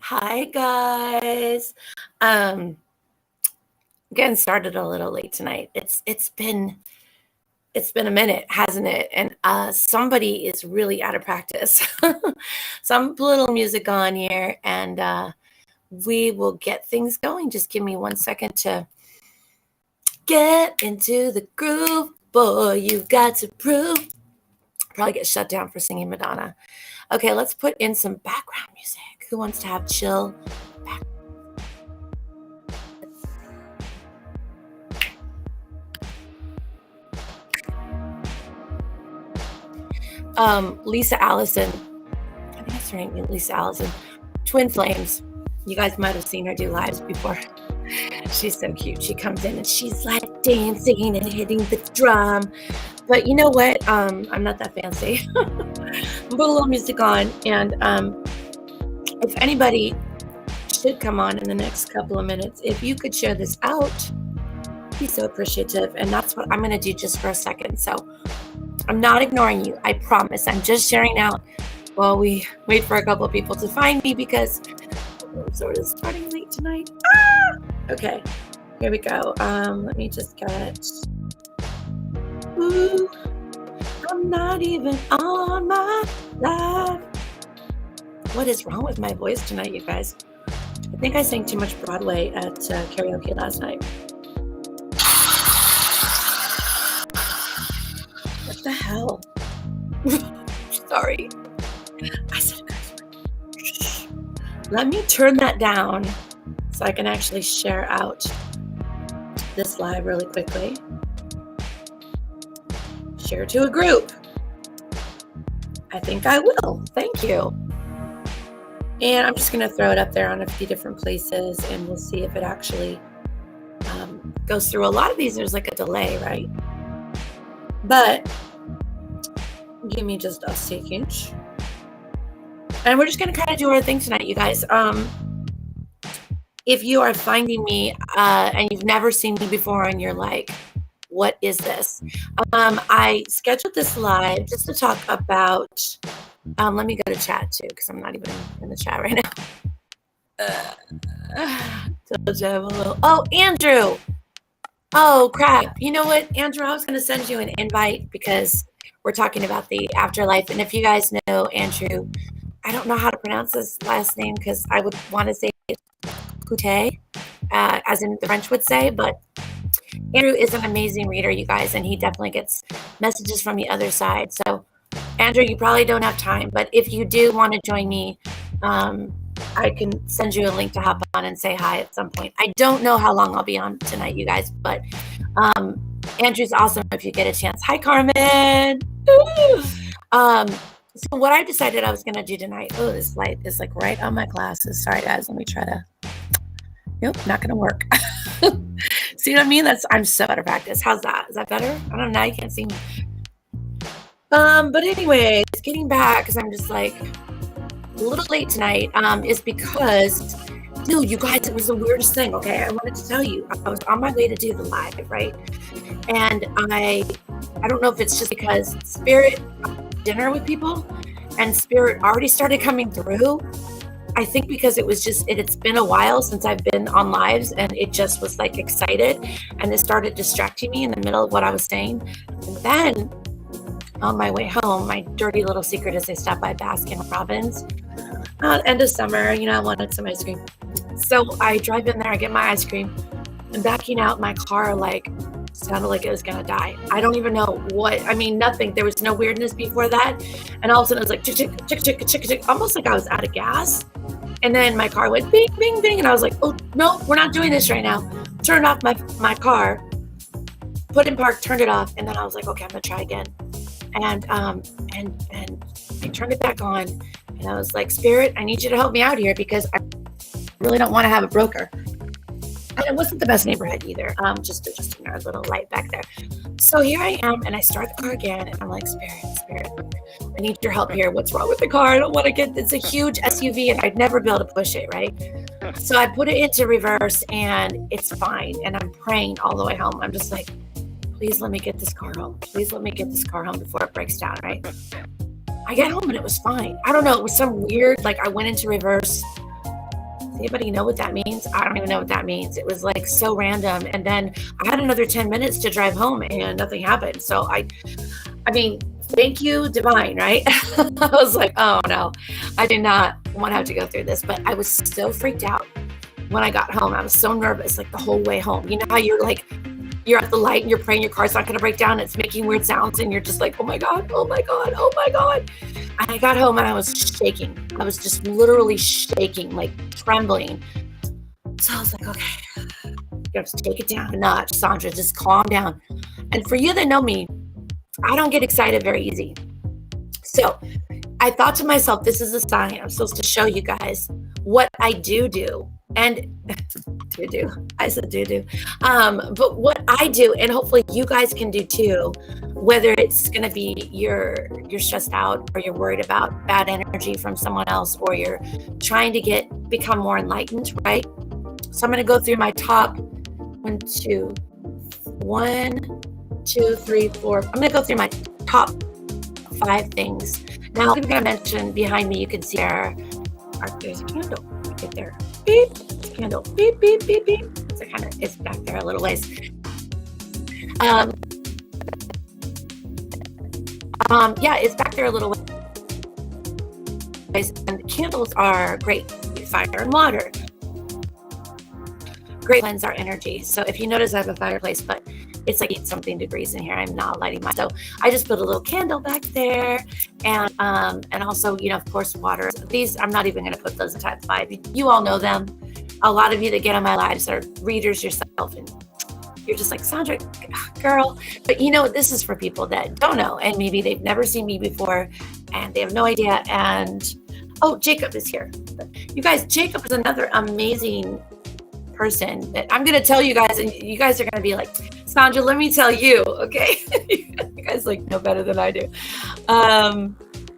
Hi guys. Um Getting started a little late tonight. It's been a minute, hasn't it? And somebody is really out of practice. Some little music on here and we will get things going. Just give me 1 second to get into the groove. Boy, you've got to prove. Probably get shut down for singing Madonna. Okay, let's put in some background music. Who wants to have chill back? Lisa Allison. I think that's her name, Lisa Allison. Twin Flames. You guys might have seen her do lives before. She's so cute. She comes in and she's like dancing and hitting the drum. But you know what? I'm not that fancy. Put a little music on, and if anybody should come on in the next couple of minutes, if you could share this out, be so appreciative. And that's what I'm going to do just for a second. So I'm not ignoring you. I promise. I'm just sharing out while we wait for a couple of people to find me because I'm sort of starting late tonight. Okay, here we go. Let me just get. Ooh, I'm not even on my live. What is wrong with my voice tonight, you guys? I think I sang too much Broadway at karaoke last night. What the hell? Sorry. I said it. Let me turn that down so I can actually share out this live really quickly. Share to a group. I think I will. Thank you. And I'm just going to throw it up there on a few different places and we'll see if it actually goes through. A lot of these, there's like a delay, right? But give me just a second. And we're just going to kind of do our thing tonight, you guys. If you are finding me and you've never seen me before and you're like, what is this? I scheduled this live just to talk about, let me go to chat too, because I'm not even in the chat right now. Oh, Andrew. Oh, crap. You know what, Andrew, I was going to send you an invite because we're talking about the afterlife. And if you guys know Andrew, I don't know how to pronounce his last name because I would want to say Couté, as in the French would say, but Andrew is an amazing reader, you guys, and he definitely gets messages from the other side. So, Andrew, you probably don't have time, but if you do want to join me, I can send you a link to hop on and say hi at some point. I don't know how long I'll be on tonight, you guys, but Andrew's awesome if you get a chance. Hi, Carmen. So what I decided I was going to do tonight, this light is like right on my glasses. Sorry, guys. Let me try to, nope, not going to work. See what I mean? I'm so out of practice. How's that? Is that better? I don't know. Now you can't see me. But anyways, getting back, because I'm just like a little late tonight, is because, dude, you guys, it was the weirdest thing, okay? I wanted to tell you. I was on my way to do the live, right? And I don't know if it's just because Spirit dinner with people and Spirit already started coming through. I think because it's been a while since I've been on lives and it just was like excited and it started distracting me in the middle of what I was saying. And then on my way home, my dirty little secret is I stopped by Baskin Robbins. End of summer, I wanted some ice cream. So I drive in there, I get my ice cream, and backing out, my car sounded like it was gonna die. I don't even know what, nothing. There was no weirdness before that. And all of a sudden it was like, chick, chick, chick, chick, chick, almost like I was out of gas. And then my car went bing, bing, bing. And I was like, oh, no, we're not doing this right now. Turned off my car, put in park, turned it off. And then I was like, okay, I'm gonna try again. And I turned it back on. And I was like, Spirit, I need you to help me out here because I really don't want to have a broker. And it wasn't the best neighborhood either. Just a little light back there. So here I am, and I start the car again, and I'm like, Spirit, I need your help here. What's wrong with the car? I don't want to get, it's a huge SUV, and I'd never be able to push it, right? So I put it into reverse, and it's fine. And I'm praying all the way home. I'm just like, please let me get this car home. Please let me get this car home before it breaks down, right? I get home and it was fine. I don't know. It was some weird, like I went into reverse. Does anybody know what that means? I don't even know what that means. It was like so random. And then I had another 10 minutes to drive home and nothing happened. So I mean, thank you, divine, right? I was like, oh no, I did not want to have to go through this, but I was so freaked out when I got home. I was so nervous, like the whole way home. You know how you're like, you're at the light and you're praying your car's not going to break down. It's making weird sounds and you're just like, oh my God, oh my God, oh my God. And I got home and I was shaking. I was just literally shaking, like trembling. So I was like, okay, you have to take it down a notch, Sandra, just calm down. And for you that know me, I don't get excited very easy. So I thought to myself, this is a sign. I'm supposed to show you guys what I do. And I said do. But what I do, and hopefully you guys can do too, whether it's going to be you're stressed out or you're worried about bad energy from someone else, or you're trying to become more enlightened, right? So I'm going to go through my top 1, 2, 3, 4. I'm going to go through my top 5 things. Now, I'm going to mention behind me, you can see there's a candle right there. Beep, it's a candle. Beep, beep, beep, beep. So it's back there a little ways. It's back there a little ways. And candles are great. Fire and water. Great cleanse our energy. So if you notice, I have a fireplace, but it's like 8-something degrees in here. I'm not lighting mine. So I just put a little candle back there, and also, of course, water. These, I'm not even going to put those in top 5. You all know them. A lot of you that get on my lives are readers yourself, and you're just like, Sandra, girl. But this is for people that don't know, and maybe they've never seen me before, and they have no idea. And Jacob is here. You guys, Jacob is another amazing person that I'm going to tell you guys, and you guys are going to be like, Sandra, let me tell you, okay? You guys know better than I do.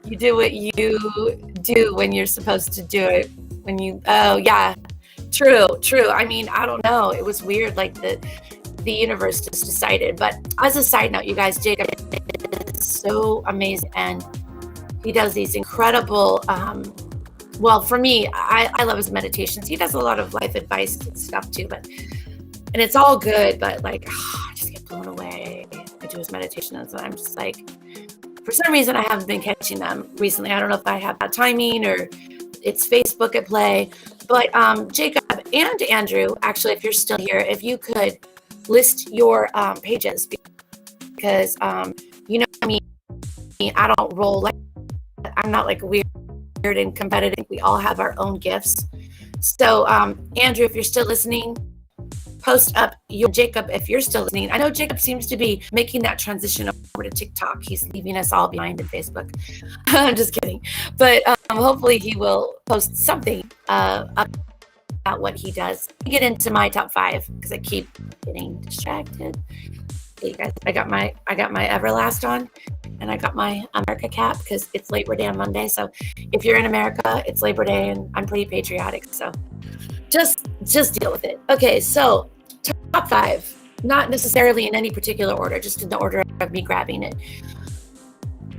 You do what you do when you're supposed to do it. True. I mean, I don't know. It was weird, like the universe just decided. But as a side note, you guys, Jacob is so amazing, and he does these incredible for me, I love his meditations. He does a lot of life advice and stuff too, and it's all good, but I just get blown away. I do his meditations, and I'm just like, for some reason, I haven't been catching them recently. I don't know if I have bad timing or it's Facebook at play, but Jacob and Andrew, actually, if you're still here, if you could list your pages, because me, I don't roll like, I'm not like weird and competitive. We all have our own gifts. So Andrew, if you're still listening, post up Jacob, if you're still listening. I know Jacob seems to be making that transition over to TikTok. He's leaving us all behind in Facebook. I'm just kidding. But hopefully he will post something about what he does. Get into my top 5 because I keep getting distracted. Hey guys, I got my Everlast on, and I got my America cap because it's Labor Day on Monday. So if you're in America, it's Labor Day, and I'm pretty patriotic. So just deal with it. Okay, so top 5, not necessarily in any particular order, just in the order of me grabbing it.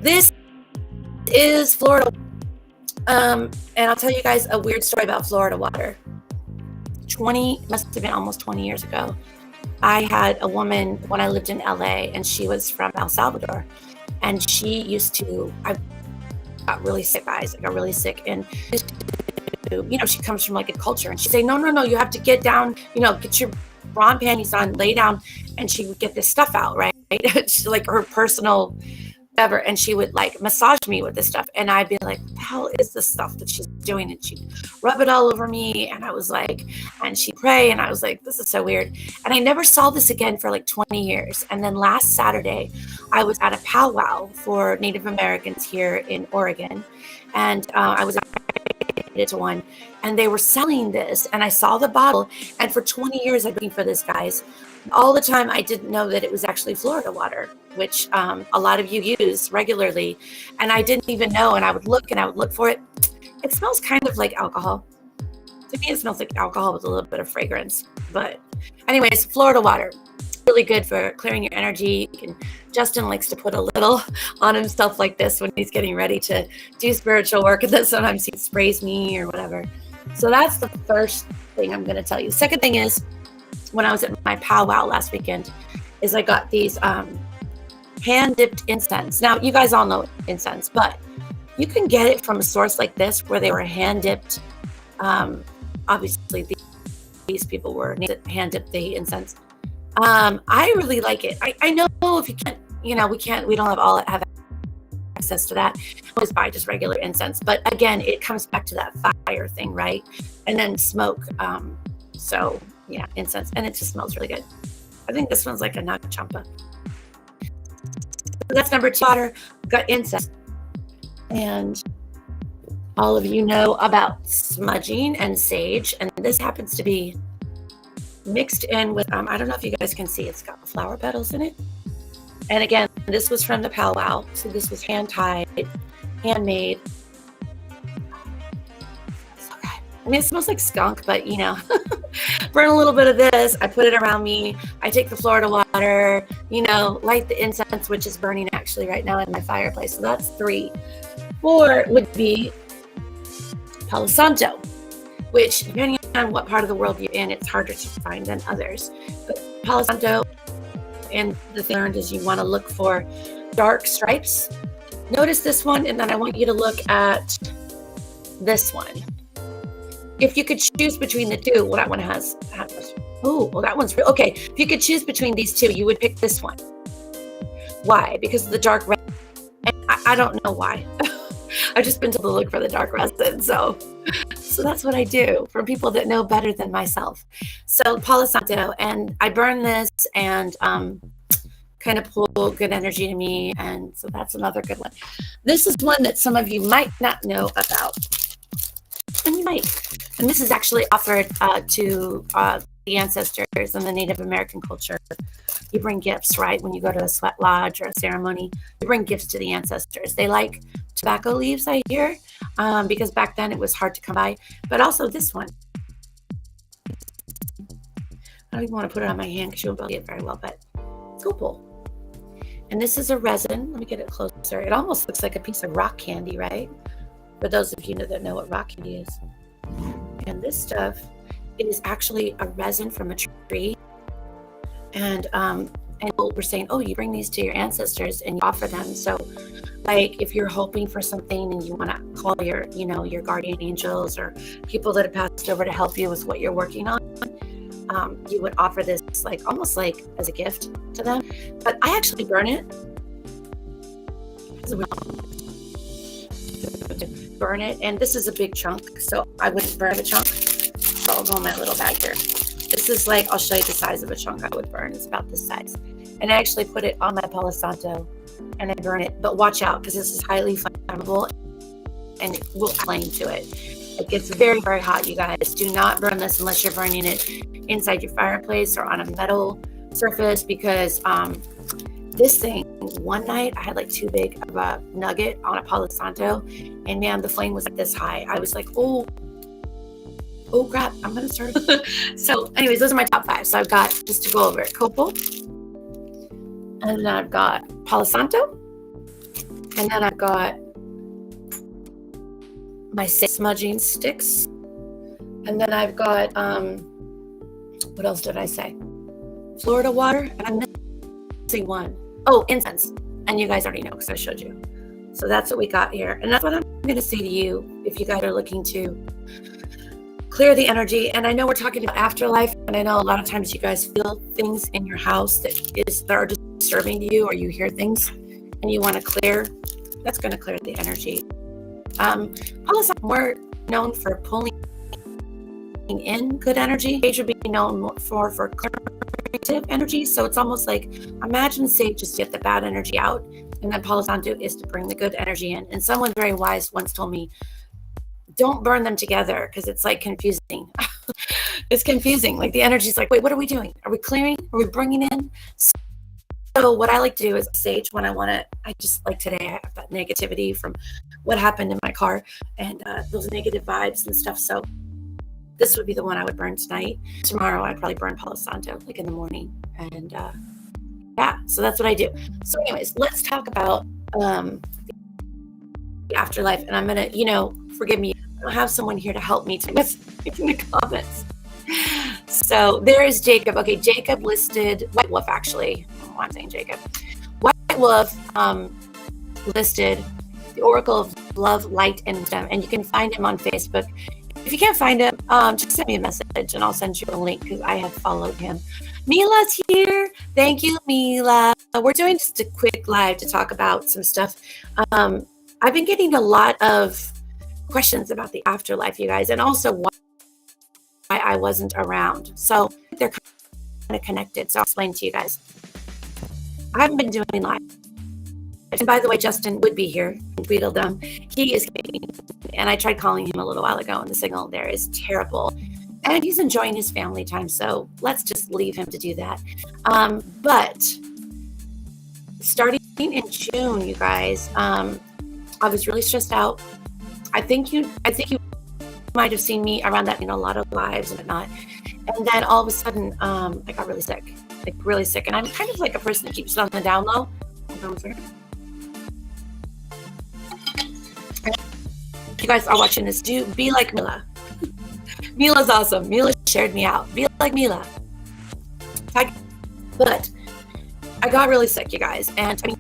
This is Florida, and I'll tell you guys a weird story about Florida water. Must have been almost 20 years ago. I had a woman when I lived in LA, and she was from El Salvador, and I got really sick, guys. I got really sick, and she comes from like a culture, and she'd say, no, you have to get down, get your bra and panties on, lay down, and she would get this stuff out, right? She's like her personal whatever, and she would like massage me with this stuff, and I'd be like, what the hell is this stuff that she's doing? And she'd rub it all over me, and I was like, and she'd pray, and I was like, this is so weird. And I never saw this again for like 20 years. And then last Saturday, I was at a powwow for Native Americans here in Oregon, and I was invited to one, and they were selling this, and I saw the bottle, and for 20 years I've been looking for this, guys. All the time, I didn't know that it was actually Florida water, which a lot of you use regularly. And I didn't even know, and I would look for it. It smells kind of like alcohol. To me, it smells like alcohol with a little bit of fragrance. But anyways, Florida water, really good for clearing your energy. You can Justin likes to put a little on himself like this when he's getting ready to do spiritual work, and then sometimes he sprays me or whatever. So that's the first thing I'm going to tell you. The second thing is, when I was at my powwow last weekend, is I got these hand-dipped incense. Now, you guys all know incense, but you can get it from a source like this where they were hand-dipped. Obviously, these people were hand-dipped the incense. I really like it. I know if you can't, we don't have access to that. Always buy just regular incense. But again, it comes back to that fire thing, right? And then smoke. So yeah, incense. And it just smells really good. I think this one's like a naga champa. So that's number 2. Water. Got incense. And all of you know about smudging and sage. And this happens to be mixed in with, I don't know if you guys can see, it's got flower petals in it. And again, this was from the powwow. So this was hand-tied, handmade. So good. I mean, it smells like skunk, but burn a little bit of this. I put it around me. I take the Florida water, light the incense, which is burning actually right now in my fireplace. So that's 3. 4 would be Palo Santo, which depending on what part of the world you're in, it's harder to find than others. But Palo Santo, and the thing I learned is you want to look for dark stripes. Notice this one, and then I want you to look at this one. If you could choose between the two, well, that one has oh, well, that one's real. Okay, if you could choose between these two, you would pick this one. Why? Because of the dark red. And I don't know why. I've just been told to look for the dark resin, so that's what I do for people that know better than myself. So Palo Santo, and I burn this and kind of pull good energy to me, and so that's another good one. This is one that some of you might not know about, and you might. And this is actually offered to the ancestors in the Native American culture. You bring gifts, right? When you go to a sweat lodge or a ceremony, you bring gifts to the ancestors. They like tobacco leaves, I hear, because back then it was hard to come by. But also this one. I don't even want to put it on my hand because you won't be able to see it very well, but it's cool. And this is a resin. Let me get it closer. It almost looks like a piece of rock candy, right? For those of you that know what rock candy is. And this stuff is actually a resin from a tree. And we're saying, oh, you bring these to your ancestors and you offer them. So like if you're hoping for something and you want to call your, your guardian angels or people that have passed over to help you with what you're working on, you would offer this almost like as a gift to them. But I actually burn it. Burn it, and this is a big chunk, so I wouldn't burn a chunk. So I'll go in my little bag here. This is I'll show you the size of a chunk I would burn. It's about this size. And I actually put it on my Palo Santo and I burn it. But watch out, because this is highly flammable and it will flame to it. It gets very, very hot, you guys. Do not burn this unless you're burning it inside your fireplace or on a metal surface, because this thing, one night I had too big of a nugget on a Palo Santo, and man, the flame was this high. I was like, oh crap, I'm gonna start. So anyways, those are my top 5. So I've got, just to go over it, copal, and then I've got Palo Santo, and then I've got my smudging sticks, and then I've got what else did I say? Florida water, and I'm missing one. Oh, incense. And you guys already know because I showed you. So that's what we got here. And that's what I'm going to say to you if you guys are looking to clear the energy. And I know we're talking about afterlife, and I know a lot of times you guys feel things in your house that are disturbing to you, or you hear things and you want to clear. That's going to clear the energy. Palo Santo, more known for pulling in good energy. Sage would be known for creative energy. So it's almost like, imagine sage just to get the bad energy out, and then Palo Santo is to bring the good energy in. And someone very wise once told me, don't burn them together because it's confusing. It's confusing. The energy's wait, what are we doing? Are we clearing? Are we bringing in? So what I like to do is sage when I just today, I have that negativity from what happened in my car and those negative vibes and stuff. So this would be the one I would burn tonight. Tomorrow, I'd probably burn Palo Santo, in the morning. And Yeah, so that's what I do. So anyways, let's talk about the afterlife. And I'm gonna, forgive me, I don't have someone here to help me to in the comments. So there is Jacob. Okay, Jacob listed White Wolf, actually. Oh, I'm saying Jacob. White Wolf listed the Oracle of Love, Light, and Wisdom, and you can find him on Facebook. If you can't find him, just send me a message and I'll send you a link because I have followed him. Mila's here. Thank you, Mila. We're doing just a quick live to talk about some stuff. I've been getting a lot of questions about the afterlife, you guys, and also why I wasn't around. So they're kind of connected. So I'll explain to you guys. I haven't been doing live. And by the way, Justin would be here in Tweedledum. He is getting, and I tried calling him a little while ago, and the signal there is terrible. And he's enjoying his family time, so let's just leave him to do that. But starting in June, you guys, I was really stressed out. I think you might have seen me around that, a lot of lives and whatnot. And then all of a sudden, I got really sick, And I'm kind of like a person that keeps it on the down low. Hold on a second. If you guys are watching this, do be like Mila. Mila's awesome. Mila shared me out. Be like Mila. But I got really sick, you guys. And I mean,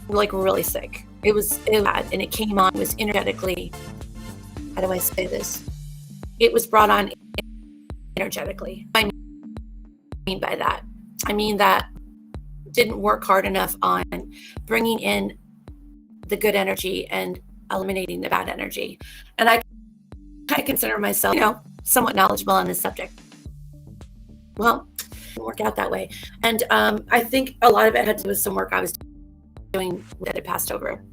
like really sick. It was bad. And it came on, it was energetically, how do I say this? It was brought on energetically. I mean by that, I mean that didn't work hard enough on bringing in the good energy and eliminating the bad energy. And I consider myself, somewhat knowledgeable on this subject. Well, it didn't work out that way. And I think a lot of it had to do with some work I was doing that had passed over.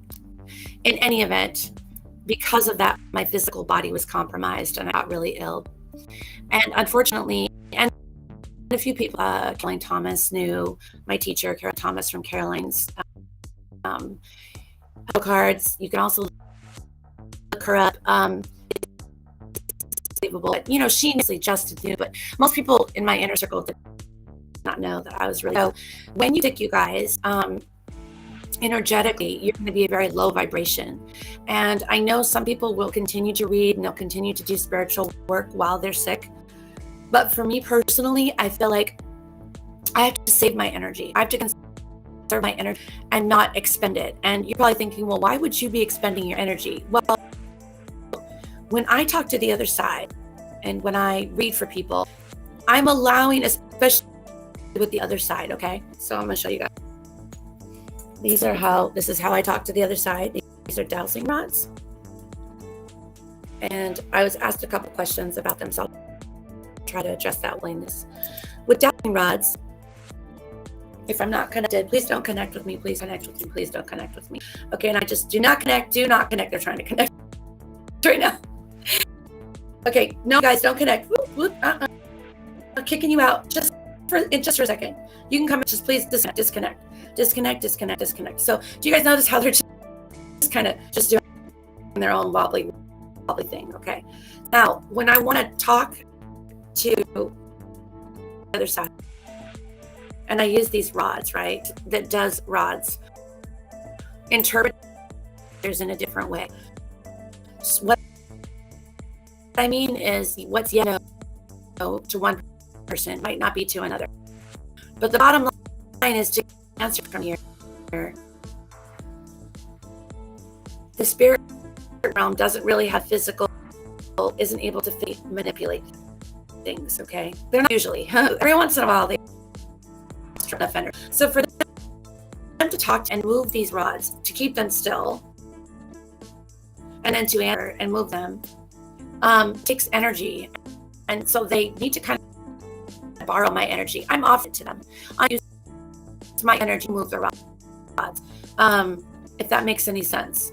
In any event, because of that, my physical body was compromised and I got really ill. And unfortunately, and a few people, Caroline Thomas knew my teacher, Carol Thomas from Caroline's cards. You can also look her up. But she initially just knew, but most people in my inner circle did not know that I was really. So when you sick, you guys, energetically, you're going to be a very low vibration. And I know some people will continue to read and they'll continue to do spiritual work while they're sick. But for me personally, I feel like I have to save my energy. I have to conserve my energy and not expend it. And you're probably thinking, well, why would you be expending your energy? Well, when I talk to the other side and when I read for people, I'm allowing, especially with the other side, okay? So I'm going to show you guys. This is how I talk to the other side. These are dowsing rods. And I was asked a couple questions about them, so I'll try to address that willingness. With dowsing rods, if I'm not connected, please don't connect with me. Please connect with me. Please don't connect with me. Okay, and I just do not connect. They're trying to connect right now. Okay, no, guys, don't connect. I'm kicking you out just for a second. You can come and just please disconnect. So do you guys notice how they're just kind of just doing their own wobbly thing? Okay. Now, when I want to talk to the other side, and I use these rods, right? That does rods. Interpret in a different way. So what I mean is what's yes no to one person might not be to another. But the bottom line is to answer from here. The spirit realm doesn't really have physical, isn't able to manipulate things, okay? They're not usually. Every once in a while, they offender. So for them to talk and move these rods, to keep them still, and then to answer and move them, takes energy. And so they need to kind of borrow my energy. I'm offering to them. I use my energy to move the rods, if that makes any sense.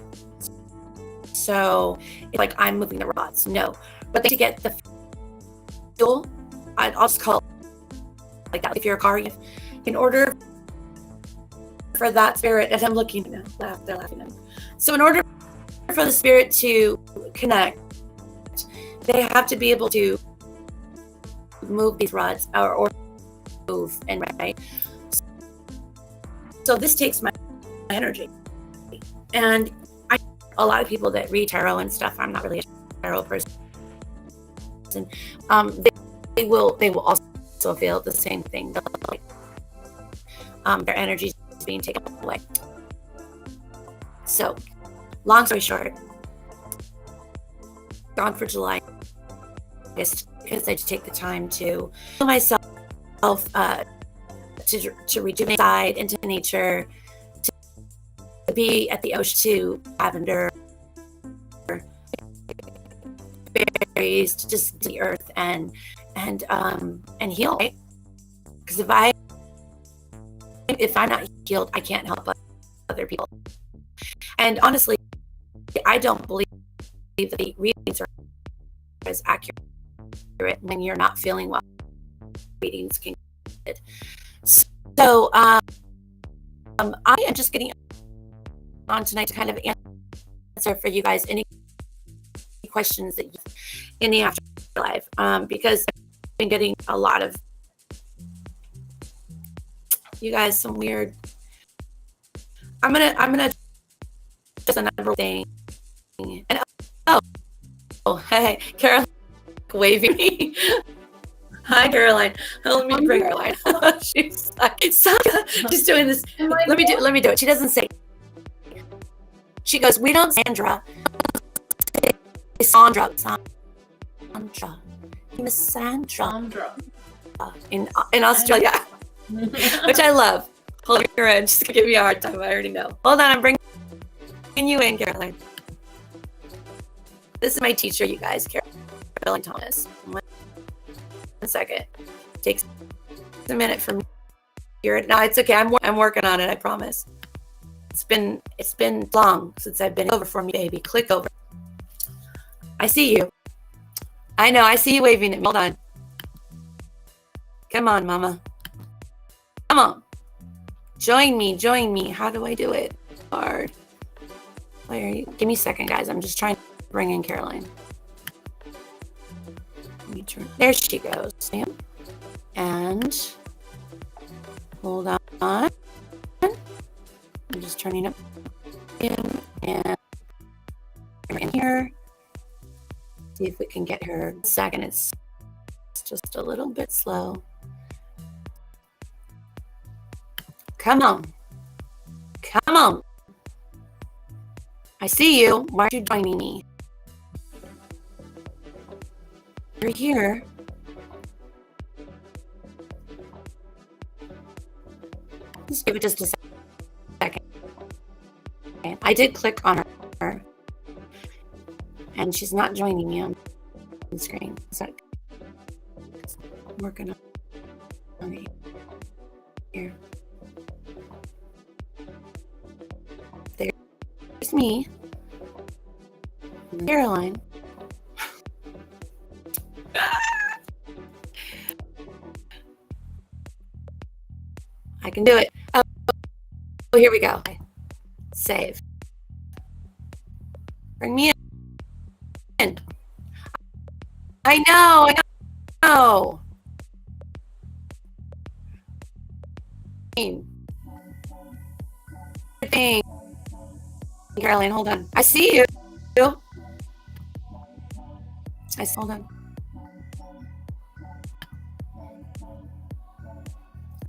So it's like I'm moving the rods. No. But to get the fuel, I'll just call it like that. If you're a car, in order for that spirit, and I'm looking now, they're laughing at me. So in order for the spirit to connect, they have to be able to move these rods or move and right. So this takes my energy. And a lot of people that read tarot and stuff, I'm not really a tarot person. They will also feel the same thing. Their energy is being taken away. So, long story short, gone for July because I just take the time to heal myself, to rejuvenate inside, into nature, to be at the ocean, to lavender, berries, to just the earth and heal. Right? Because if I'm not healed, I can't help other people. And honestly, I don't believe that the readings are as accurate when you're not feeling well. Readings can get it. So I am just getting on tonight to kind of answer for you guys any questions that you have in the afterlife, because I've been getting a lot of you guys some weird. I'm gonna just another thing. And oh hey, Caroline waving me. Hi Caroline. Let me bring Caroline. She's like, she's doing this. Let me do it. She doesn't say. She goes, we don't Sandra. Sandra. Miss Sandra. In Australia. Which I love. Hold her in. She's gonna give me a hard time. I already know. Hold on, I'm bringing you in, Caroline. This is my teacher, you guys, Caroline Thomas. One second. Takes a minute for me. No, it's okay. I'm working on it. I promise. It's been long since I've been over for me, baby. Click over. I see you. I know. I see you waving at me. Hold on. Come on, Mama. Come on. Join me. How do I do it? Hard. Where are you? Give me a second, guys. I'm just trying to bring in Caroline. Let me turn. There she goes. And hold on. I'm just turning up and in here. See if we can get her. Second, it's just a little bit slow. Come on. I see you. Why aren't you joining me? You're here. Just give it just a second. I did click on her. And she's not joining me on the screen. So I'm working on it here. There's me. Caroline. I can do it. Oh, here we go. Save. Bring me in. I know. Dang. Caroline, hold on. I see you. Hold on.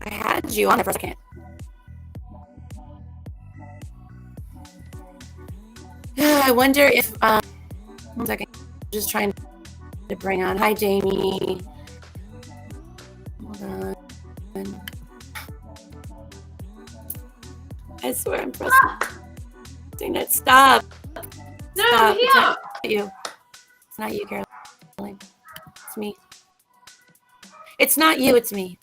I had you on it for a second. I wonder if 1 second. Just trying to bring on. Hi, Jamie. Hold on. I swear I'm pressing it. Stop. No, Stop. yeah. It's not you. It's not you, Caroline. It's me. It's not you. It's me.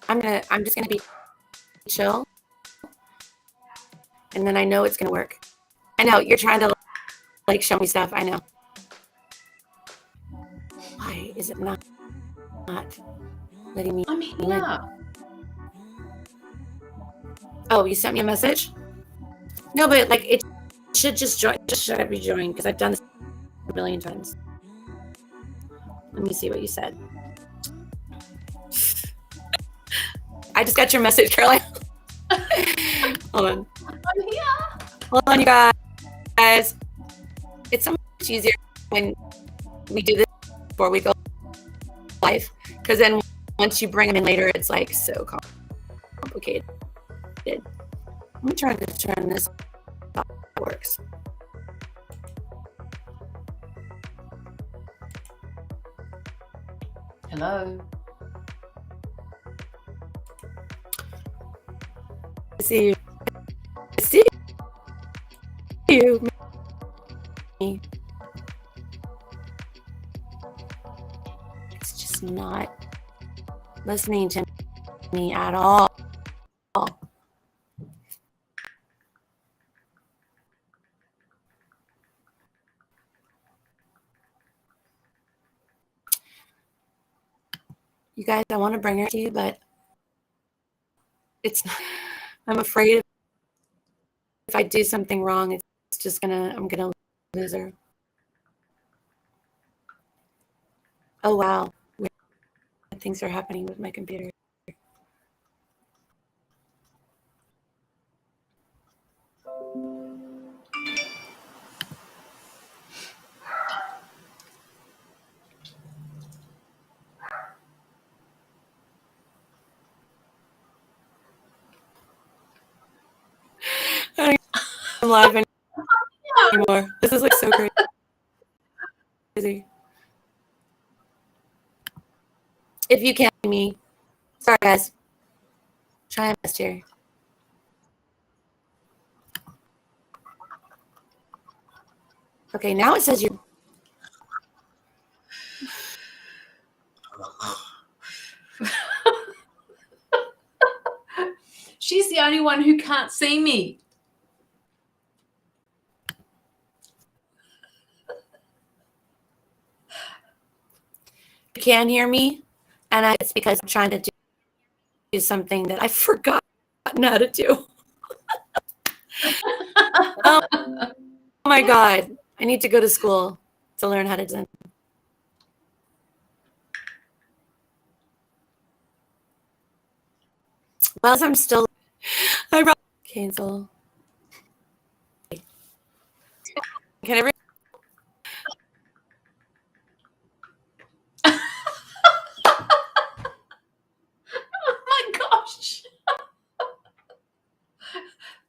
I'm just gonna be chill, and then I know it's gonna work. I know you're trying to like show me stuff. I know. Why is it not letting me? I'm here. Oh, you sent me a message? No, but like it should just join. Just should be joined because I've done this a million times. Let me see what you said. I just got your message, Caroline. Hold on. I'm here. Hold on, you guys. It's so much easier when we do this before we go live, because then once you bring them in later, it's like so complicated. I'm trying to turn this off. It works. Hello. See you. See you. It's just not listening to me at all. You guys, I want to bring her to you, but it's not. I'm afraid if I do something wrong, it's just I'm gonna lose her. Oh wow, weird things are happening with my computer. I don't even live anymore. This is like so crazy. If you can't see me, sorry guys. Try my best here. Okay, now it says you. She's the only one who can't see me. You can hear me, and it's because I'm trying to do something that I forgot how to do. Oh my god, I need to go to school to learn how to do. Well, I'm still. I cancel. Can everyone? Oh my gosh.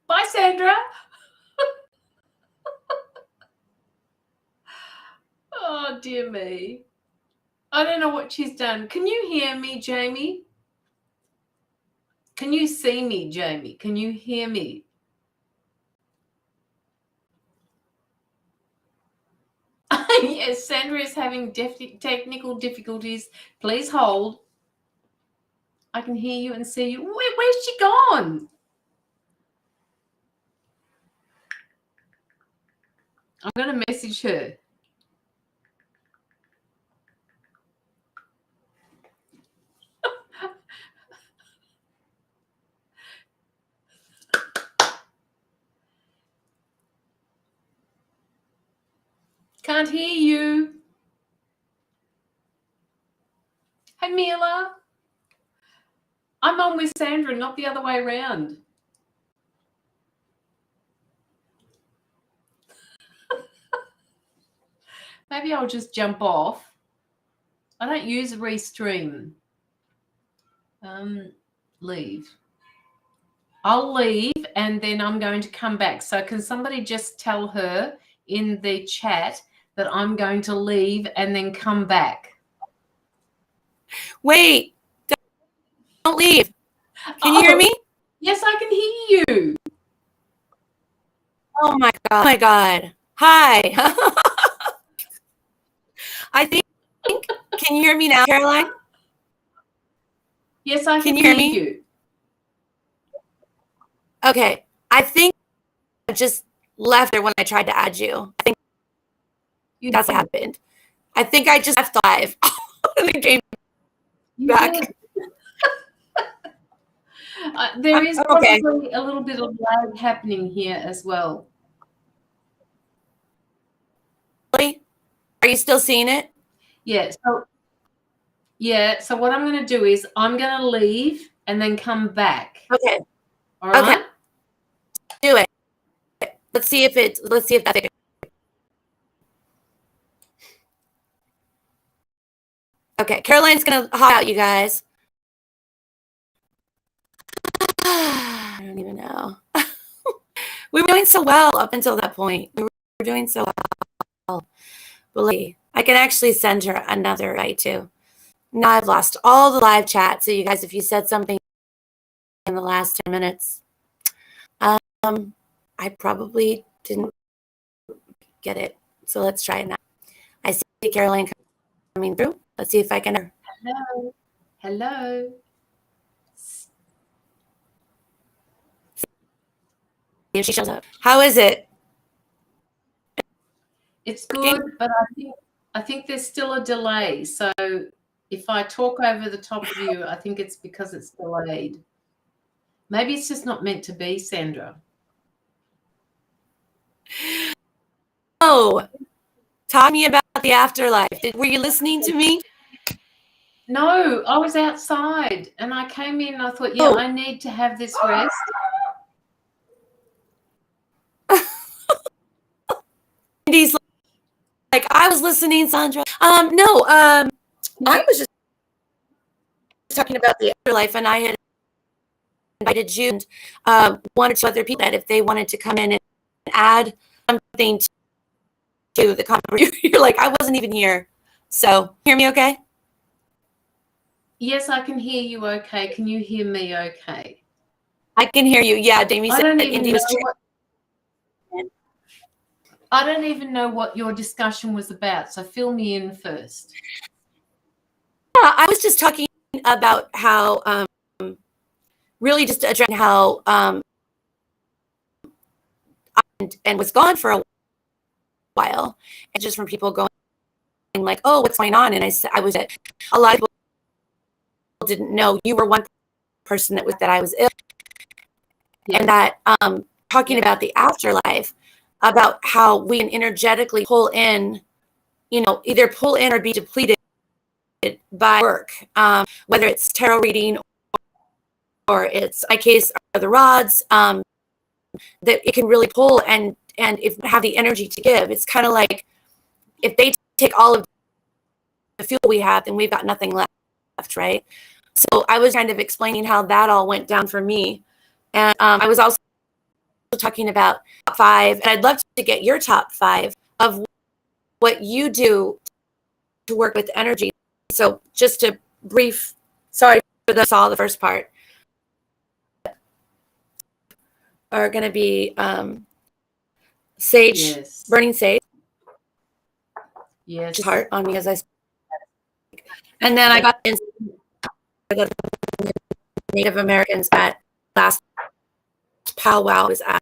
Bye, Sandra. Oh, dear me. I don't know what she's done. Can you hear me, Jamie? Can you see me, Jamie? Can you hear me? Yes, Sandra is having technical difficulties. Please hold. I can hear you and see you. Where's she gone? I'm going to message her. Can't hear you. Hey, Mila. I'm on with Sandra, not the other way around. Maybe I'll just jump off. I don't use Restream. Leave. I'll leave and then I'm going to come back. So can somebody just tell her in the chat that I'm going to leave and then come back? Wait, don't leave. Can you hear me? Yes, I can hear you. Oh my god. Oh my god. Hi. I think, can you hear me now, Caroline? Yes, I can hear you. Okay. I think I just left there when I tried to add you. I think that's what happened. I think I just left live and then came back. There is probably a little bit of lag happening here as well. Really? Are you still seeing it? Yeah. So what I'm going to do is I'm going to leave and then come back. Okay. All right. Okay. Do it. Let's see if that's it. Okay, Caroline's gonna hot out, you guys. I don't even know. We were doing so well up until that point. We were doing so well. Believe I can actually send her another invite too. Now I've lost all the live chat. So you guys, if you said something in the last 10 minutes, I probably didn't get it. So let's try it now. I see Caroline coming through. Let's see if I can. Hello. Hello. If she shows up. How is it? It's good, but I think there's still a delay. So if I talk over the top of you, I think it's because it's delayed. Maybe it's just not meant to be, Sandra. Oh, talk to me about the afterlife. Were you listening to me? No, I was outside and I came in and I thought, yeah, I need to have this rest. He's like, I was listening, Sandra. No, I was just talking about the afterlife, and I had invited you and one or two other people that if they wanted to come in and add something to the conversation. You're like, I wasn't even here. So, hear me okay? Yes, I can hear you okay. Can you hear me okay? I can hear you. Yeah, Damie said that Indy was I don't even know what your discussion was about, so fill me in first. Yeah, I was just talking about how, really just addressing how, and was gone for a while, and just from people going like, oh, what's going on? And I was at a lot of people didn't know you were one person that I was ill, and that talking about the afterlife, about how we can energetically pull in, either pull in or be depleted by work, whether it's tarot reading or it's my case or the rods, that it can really pull and if have the energy to give. It's kind of like if they take all of the fuel we have, then we've got nothing left, right? So I was kind of explaining how that all went down for me, and I was also talking about top 5, and I'd love to get your top 5 of what you do to work with energy. So just a brief, sorry for this, all the first part are going to be sage, yes. burning sage. Yes. Heart on me as I speak. And then I got the Native Americans at last powwow was at.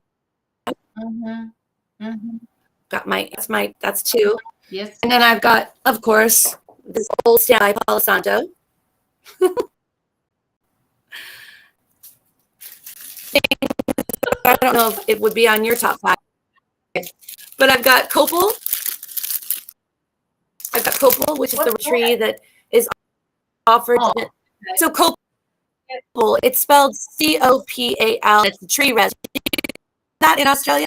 Got that's 2. Yes. And then I've got, of course, this old standby Palo Santo. I don't know if it would be on your top 5, but I've got copal. I've got copal, which is the tree that is offered. Okay. So copal, it's spelled COPAL. It's the tree resin. That in Australia?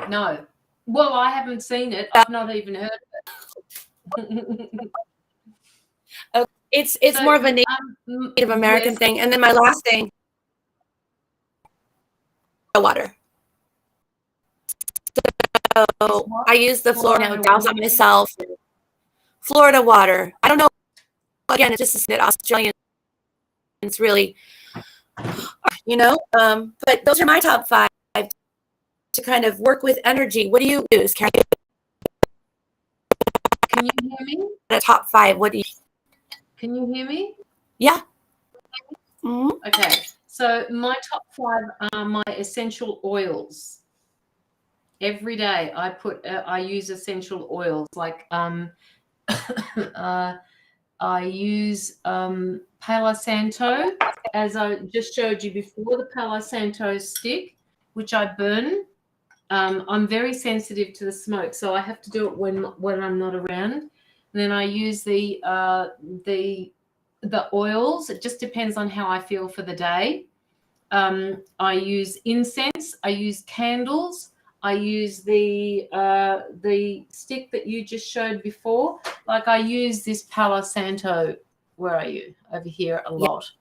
No. Well, I haven't seen it. I've not even heard of it. Okay. It's more of a Native American thing. And then my last thing, water. So I use the Florida, douse on myself. Florida water. I don't know. Again, it's just that Australians really, but those are my top 5 to kind of work with energy. What do you use, Karen? Can you hear me? The top 5. What do you? Can you hear me? Yeah. Mm-hmm. Okay. So my top 5 are my essential oils. Every day I use essential oils like I use Palo Santo, as I just showed you before, the Palo Santo stick, which I burn. I'm very sensitive to the smoke, so I have to do it when I'm not around. And then I use the oils. It just depends on how I feel for the day. I use incense. I use candles. I use the stick that you just showed before. Like I use this Palo Santo. Where are you? Over here a lot.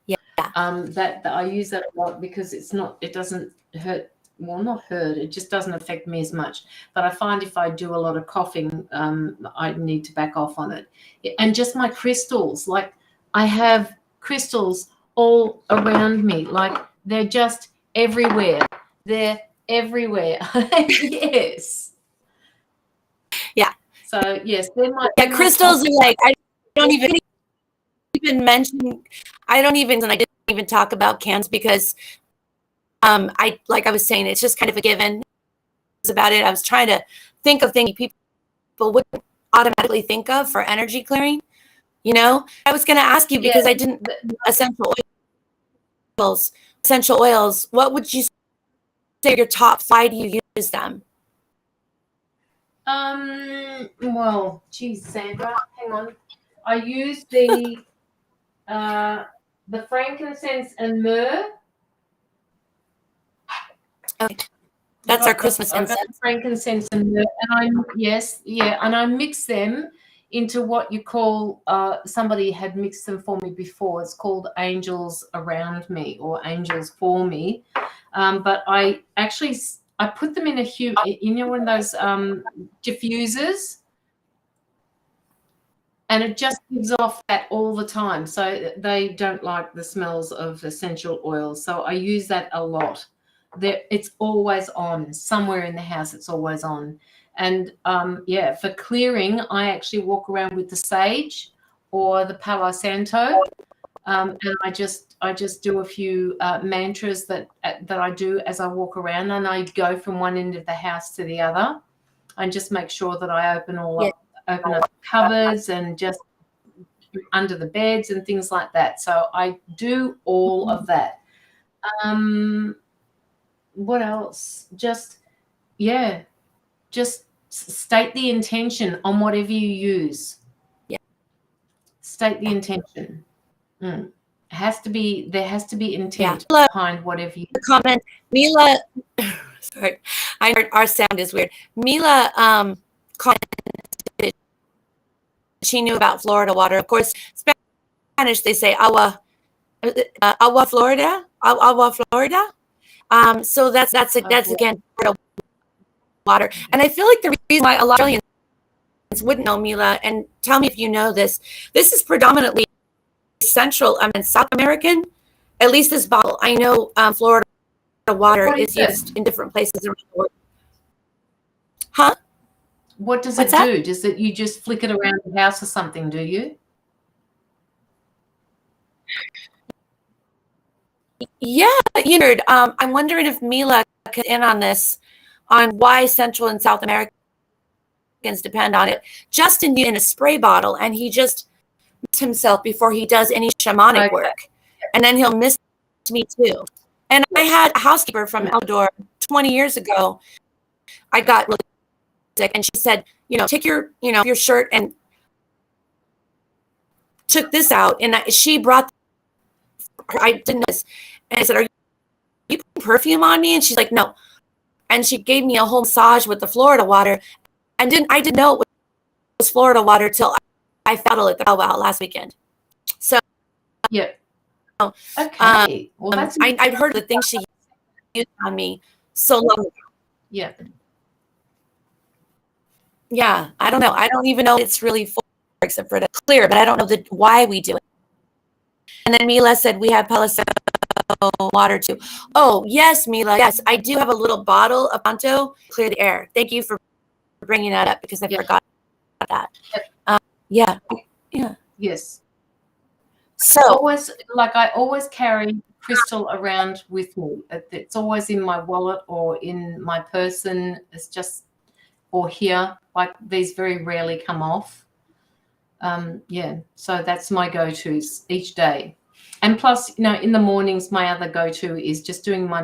Yeah. That I use that a lot because it doesn't hurt. Well, not hurt. It just doesn't affect me as much. But I find if I do a lot of coughing, I need to back off on it. And just my crystals. Like I have crystals all around me. Like they're just everywhere. They're everywhere. Yes. Yeah. So yes, they're my crystals are like, I don't even mention, I didn't even talk about candles because like I was saying, it's just kind of a given about it. I was trying to think of things people wouldn't automatically think of for energy clearing. You know, I was going to ask you because I didn't essential oils. What would you say your top? Why do you use them? Well, geez, Sandra, hang on. I use the frankincense and myrrh. Okay. That's our Christmas incense. I've got frankincense and myrrh, and I mix them into what you call. Somebody had mixed them for me before. It's called Angels Around Me or Angels for Me, but I put them in one of those diffusers, and it just gives off that all the time. So they don't like the smells of essential oils. So I use that a lot. It's always on somewhere in the house. It's always on. And for clearing, I actually walk around with the sage or the Palo Santo, and I just do a few mantras that I do as I walk around, and I go from one end of the house to the other, and just make sure that I open up cupboards and just under the beds and things like that. So I do all of that. What else? Just state the intention on whatever you use. Yeah. State the intention. There has to be intent behind whatever you comment. Mila, sorry, I heard our sound is weird. Mila commented she knew about Florida water. Of course, Spanish they say agua Florida, agua Florida. So that's again water. And I feel like the reason why a lot of Australians wouldn't know, Mila, and tell me if you know this is predominantly Central and South American, at least this bottle. I know Florida water is used in different places around the world. Huh? What does it do? Does it you just flick it around the house or something, do you? Yeah, I'm wondering if Mila could in on this, on why Central and South Americans depend on it. Justin in a spray bottle, and he just missed himself before he does any shamanic work, and then he'll miss me too. And I had a housekeeper from Ecuador 20 years ago. I got really sick, and she said, take your shirt and took this out, and she brought. I didn't know this. And I said, are you putting perfume on me? And she's like, no. And she gave me a whole massage with the Florida water. And I didn't know it was Florida water till I felt it last weekend. So, yeah. Okay. Well, I'd heard the things she used on me so long ago. Yeah. Yeah. I don't know. I don't even know it's really for, except for the clear, but I don't know why we do it. And then Mila said we have Palo Santo water too. Oh, yes, Mila. Yes, I do have a little bottle of Panto clear the air. Thank you for bringing that up because I forgot that. Yeah. Yes. So I always carry crystal around with me. It's always in my wallet or in my person. It's just or here. Like these very rarely come off. So that's my go-tos each day. And plus, in the mornings, my other go-to is just doing my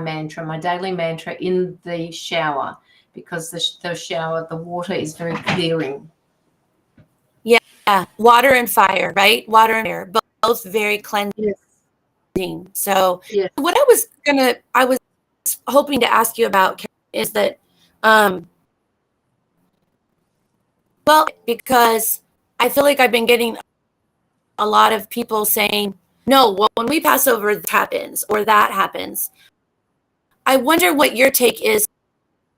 daily mantra in the shower, because the water is very clearing. Yeah, water and fire, right? Water and air, both very cleansing. Yes. So Yeah. what I was hoping to ask you about is that, well, because I feel like I've been getting a lot of people saying, no, well, when we pass over, this happens or that happens. I wonder what your take is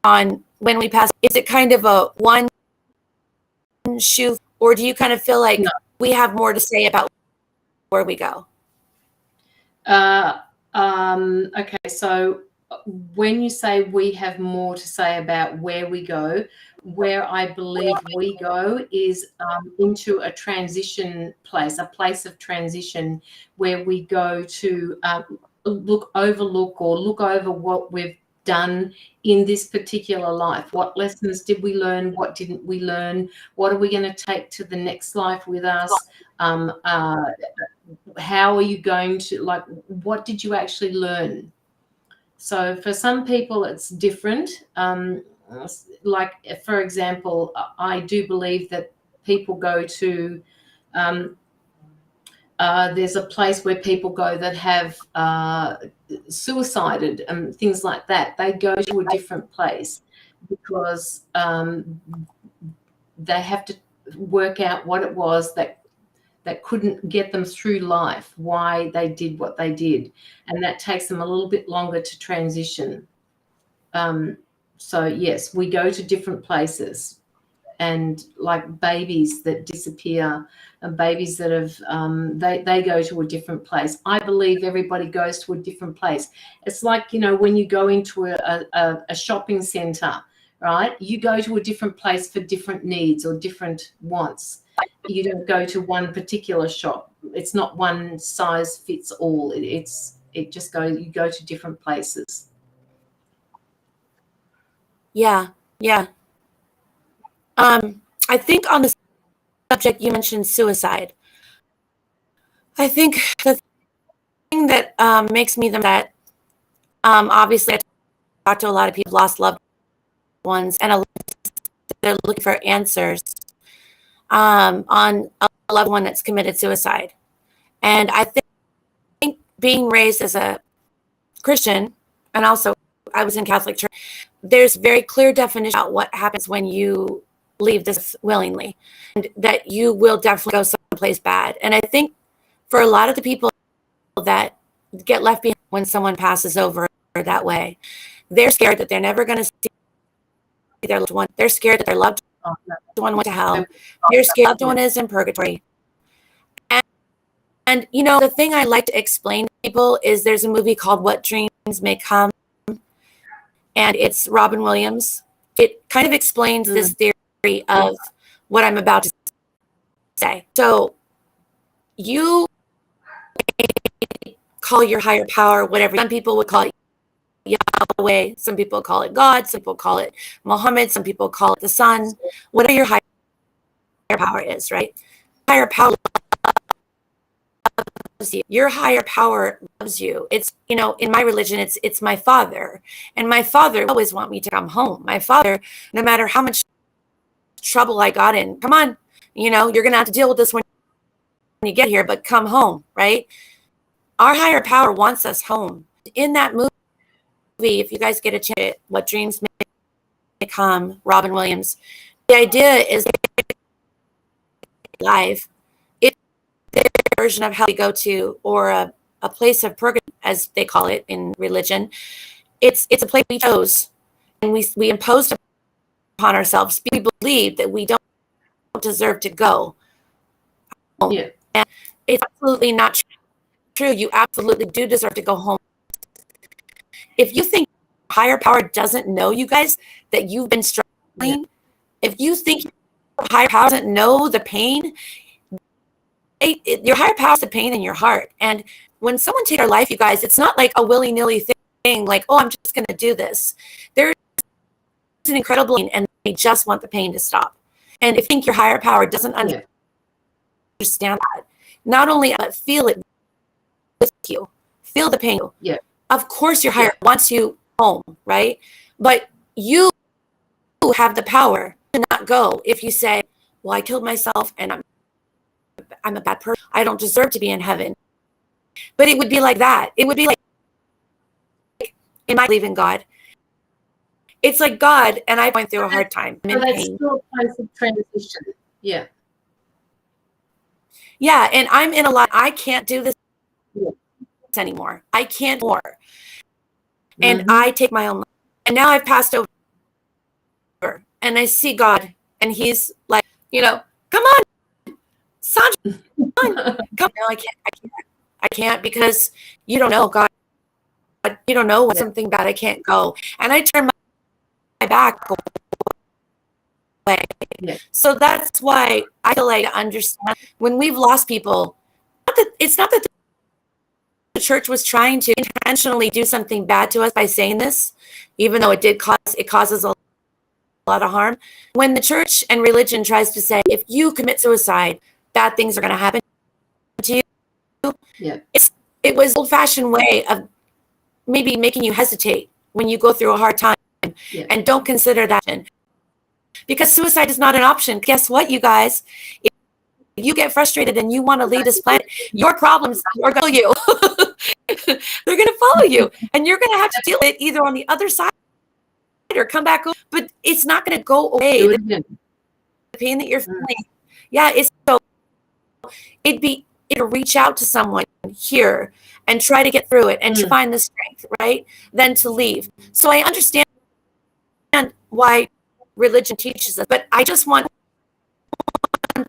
on when we pass. Is it kind of a one shoe, or do you kind of feel like No. we have more to say about where we go? Okay, so when you say we have more to say about where we go, where I believe we go is into a transition place, a place of transition where we go to overlook or look over what we've done in this particular life. What lessons did we learn? What didn't we learn? What are we going to take to the next life with us? How are you going to, like, what did you actually learn? So for some people it's different. Like, for example, I do believe that people go to there's a place where people go that have suicided and things like that. They go to a different place because they have to work out what it was that couldn't get them through life, why they did what they did. And that takes them a little bit longer to transition. So yes, we go to different places, and like babies that disappear and babies that have, they go to a different place. I believe everybody goes to a different place. It's like, when you go into a shopping center, right? You go to a different place for different needs or different wants. You don't go to one particular shop. It's not one size fits all. You go to different places. Yeah. I think on the subject you mentioned suicide. I think the thing that makes me that obviously I talk to a lot of people who lost loved ones, and they're looking for answers on a loved one that's committed suicide. And I think being raised as a Christian, and also I was in Catholic church, there's very clear definition about what happens when you leave this willingly, and that you will definitely go someplace bad. And I think for a lot of the people that get left behind when someone passes over that way, they're scared that they're never going to see their loved one. They're scared that their loved one went to hell. They're scared their loved one is in purgatory. And the thing I like to explain to people is there's a movie called What Dreams May Come, and it's Robin Williams. It kind of explains this theory of what I'm about to say. So you call your higher power whatever. Some people would call it Yahweh. Some people call it God. Some people call it Muhammad. Some people call it the sun. Whatever your higher power is, right? Higher power loves you. Your higher power loves you. It's, in my religion, it's my father. And my father always want me to come home. My father, no matter how much trouble I got in, come on, you're going to have to deal with this when you get here, but come home, right? Our higher power wants us home. In that movie, if you guys get a chance, What Dreams May Come, Robin Williams, the idea is life. It's their version of how we go to, or a place of purgatory, as they call it in religion. It's a place we chose, and we imposed upon ourselves. We believe that we don't deserve to go home. Yeah. And it's absolutely not true. You absolutely do deserve to go home. If you think higher power doesn't know, you guys, that you've been struggling, if you think higher power doesn't know the pain, your higher power is the pain in your heart. And when someone takes their life, you guys, it's not like a willy-nilly thing, like, oh, I'm just going to do this. There's an incredible pain, and they just want the pain to stop. And if you think your higher power doesn't understand that, not only feel it with you, feel the pain. Yeah. Of course, your higher wants you home, right? But you have the power to not go. If you say, well, I killed myself and I'm a bad person, I don't deserve to be in heaven. But it would be like that. It would be like, in my belief in God, it's like God and I going through a hard time. I'm So in that's pain. still a place of transition. Yeah. Yeah, and I'm in a lot. I can't do this Yeah. anymore. I can't more. And Mm-hmm. I take my own life. And now I've passed over and I see God and he's like, come on, Sandra, come on. Come. No, I can't because you don't know God. You don't know something bad. I can't go. And I turn my back away. Yeah. So that's why I feel like I understand when we've lost people, it's not that the church was trying to intentionally do something bad to us by saying this, even though it causes a lot of harm. When the church and religion tries to say, if you commit suicide, bad things are going to happen to you. Yeah. It was old-fashioned way of maybe making you hesitate when you go through a hard time. Yeah. And don't consider that because suicide is not an option. Guess what, you guys? If you get frustrated and you want to leave this planet, your problems are going to follow you. They're going to follow you, and you're going to have to deal with it either on the other side or come back. But it's not going to go away. The pain that you're feeling, yeah, it's so. It'll reach out to someone here and try to get through it and to find the strength, right? Then to leave. So I understand why religion teaches us, but I just want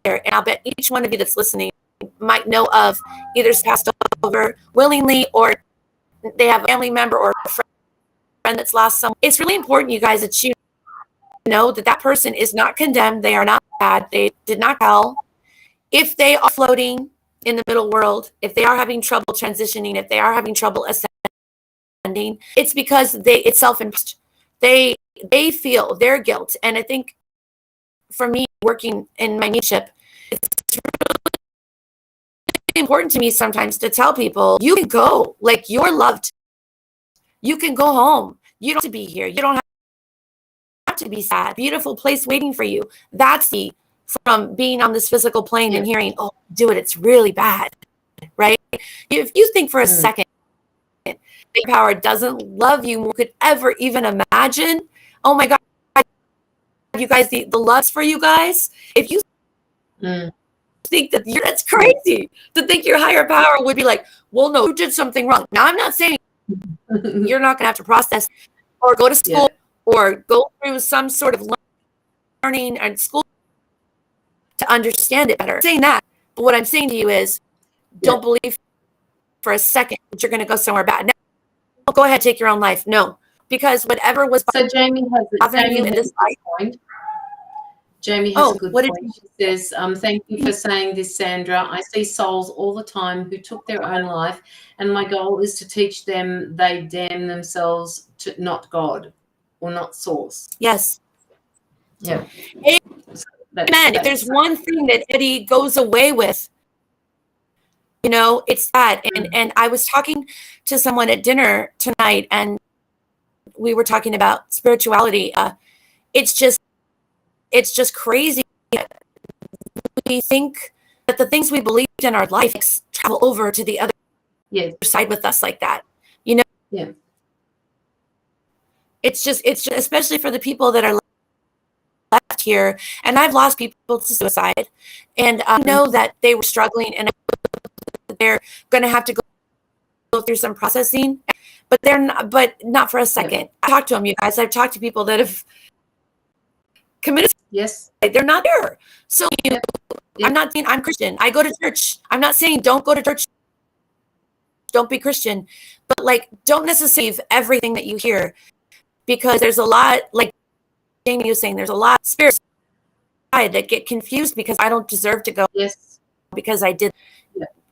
there, and I'll bet each one of you that's listening might know of either passed over willingly or they have a family member or a friend that's lost someone. It's really important, you guys, that you know that person is not condemned. They are not bad. They did not hell. If they are floating in the middle world, if they are having trouble transitioning, if they are having trouble ascending, it's because it's self-imposed. They feel their guilt. And I think for me, working in my mediumship, it's really important to me sometimes to tell people, you can go, like you're loved. You can go home. You don't have to be here. You don't have to be sad. Beautiful place waiting for you. That's from being on this physical plane and hearing, oh, do it. It's really bad, right? If you think for a second, big power doesn't love you more could ever even imagine. Oh my God, you guys, the loves for you guys. If you think that that's crazy to think your higher power would be like, well, no, you did something wrong. Now, I'm not saying you're not going to have to process or go to school or go through some sort of learning and school to understand it better. I'm saying that, but what I'm saying to you is, don't believe for a second that you're going to go somewhere bad. No, go ahead, take your own life. No, because whatever was Jamie bothering you in this life. Point. Jamie has a good point. She says, thank you for saying this, Sandra. I see souls all the time who took their own life, and my goal is to teach them they damn themselves to not God or not source. Yes. Yeah. Amen. If there's one thing that Eddie goes away with, it's that. And I was talking to someone at dinner tonight, and we were talking about spirituality. It's just crazy. We think that the things we believed in our life travel over to the other side with us like that. Yeah. It's just especially for the people that are left here. And I've lost people to suicide, and I know that they were struggling, and they're going to have to go through some processing, but not for a second. I talked to them, you guys. I've talked to people that have committed. Yes. They're not there. So I'm not saying I'm Christian. I go to church. I'm not saying don't go to church. Don't be Christian, but don't necessarily believe everything that you hear, because there's a lot, like Jamie was saying, there's a lot of spirits that get confused because I don't deserve to go. Yes. Because I did.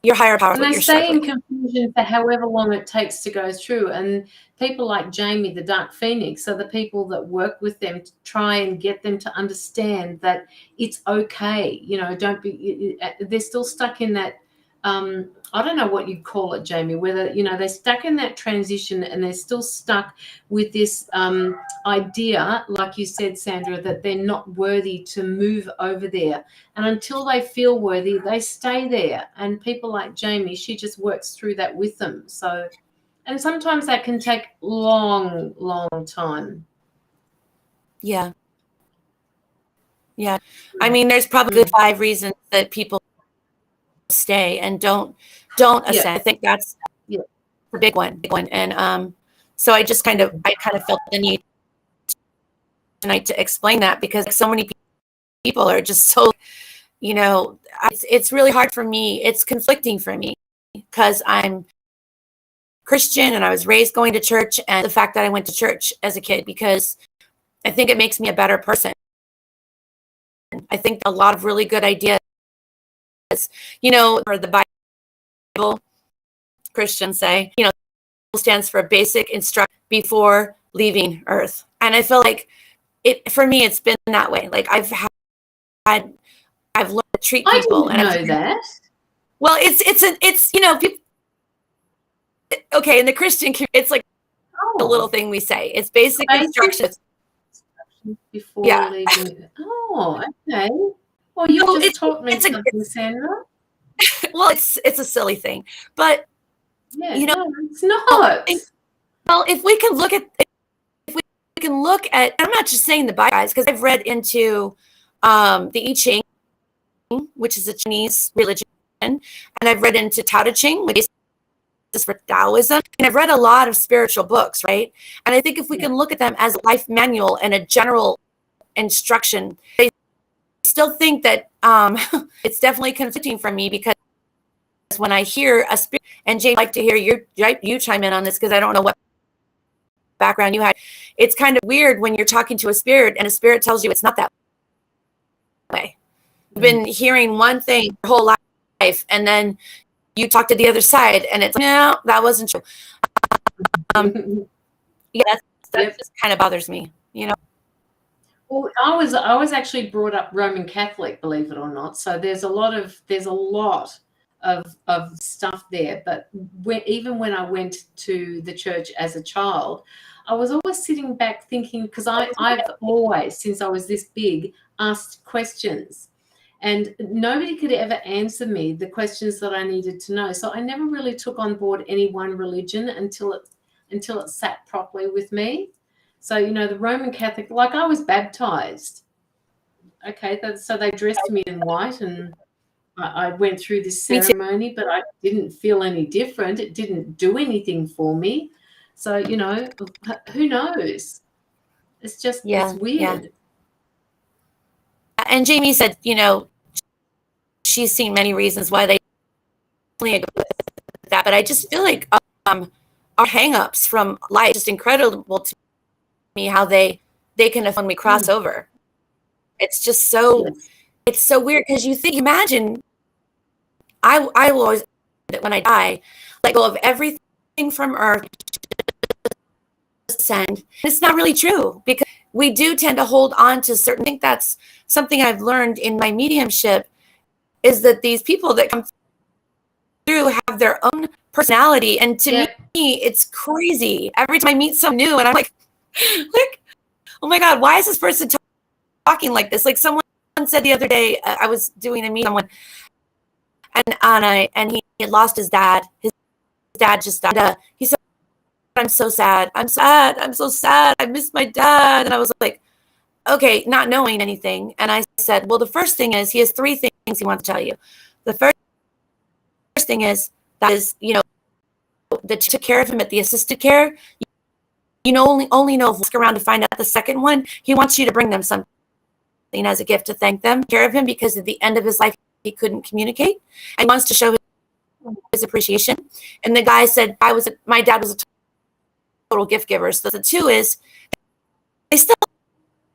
Your higher power. And they stay in confusion for however long it takes to go through. And people like Jamie, the Dark Phoenix, are the people that work with them to try and get them to understand that it's okay. Don't be. They're still stuck in that I don't know what you call it, Jamie, whether, they're stuck in that transition and they're still stuck with this idea, like you said, Sandra, that they're not worthy to move over there. And until they feel worthy, they stay there. And people like Jamie, she just works through that with them. So, and sometimes that can take long, long time. Yeah. Yeah. I mean, there's probably 5 reasons that people stay and don't ascend. I think that's the big one. And so I kind of felt the need tonight to explain that, because so many people are just so, it's really hard for me. It's conflicting for me because I'm Christian and I was raised going to church, and the fact that I went to church as a kid, because I think it makes me a better person. I think a lot of really good ideas, for the Bible, Christians say, stands for basic instruction before leaving Earth. And I feel like for me, it's been that way. Like I've learned to treat people. I didn't know that. Well, it's people. Okay, in the Christian community, it's like a little thing we say. It's basic instructions before leaving. Oh, okay. Well, you just taught me something, Sandra. Well, it's a silly thing, but no, it's not. Well, if we can look at, I'm not just saying the Bible, guys, because I've read into the I Ching, which is a Chinese religion, and I've read into Tao Te Ching, which is for Taoism, and I've read a lot of spiritual books, right? And I think if we can look at them as a life manual and a general instruction, I still think that it's definitely conflicting for me, because when I hear a spirit, and Jane, I'd like to hear you chime in on this, because I don't know what background you had. It's kind of weird when you're talking to a spirit and a spirit tells you it's not that way. You've been hearing one thing your whole life, and then you talk to the other side and it's like, no, that wasn't true. That just kind of bothers me, Well, I was actually brought up Roman Catholic, believe it or not. So there's a lot of stuff there. But even when I went to the church as a child, I was always sitting back thinking, because I've always, since I was this big, asked questions. And nobody could ever answer me the questions that I needed to know. So I never really took on board any one religion until it sat properly with me. So, the Roman Catholic, like I was baptized. Okay, so they dressed me in white and I went through this ceremony, but I didn't feel any different. It didn't do anything for me. So, who knows? It's just, it's weird. Yeah. And Jamie said, she's seen many reasons why they agree with that, but I just feel like our hang-ups from life just incredible to me, how they can affect when we cross over. It's just so it's so weird, because imagine I will always, when I die, let go of everything from Earth, ascend. It's not really true, because we do tend to hold on to certain. I think that's something I've learned in my mediumship, is that these people that come through have their own personality, and to me, it's crazy. Every time I meet someone new, and I'm like, oh my God, why is this person talking like this? Like someone said the other day, I was doing a meeting with someone, and he had lost his dad. His dad just died. He said, I'm so sad. I'm sad. I'm so sad. I miss my dad. And I was like, okay, not knowing anything. And I said, well, the first thing is, he has 3 things he wants to tell you. The first thing is, that took care of him at the assisted care. Only know if we ask around to find out the second one. He wants you to bring them something as a gift to thank them, care of him, because at the end of his life, he couldn't communicate, and he wants to show his appreciation. And the guy said, my dad was a total gift giver. So the 2 is, they still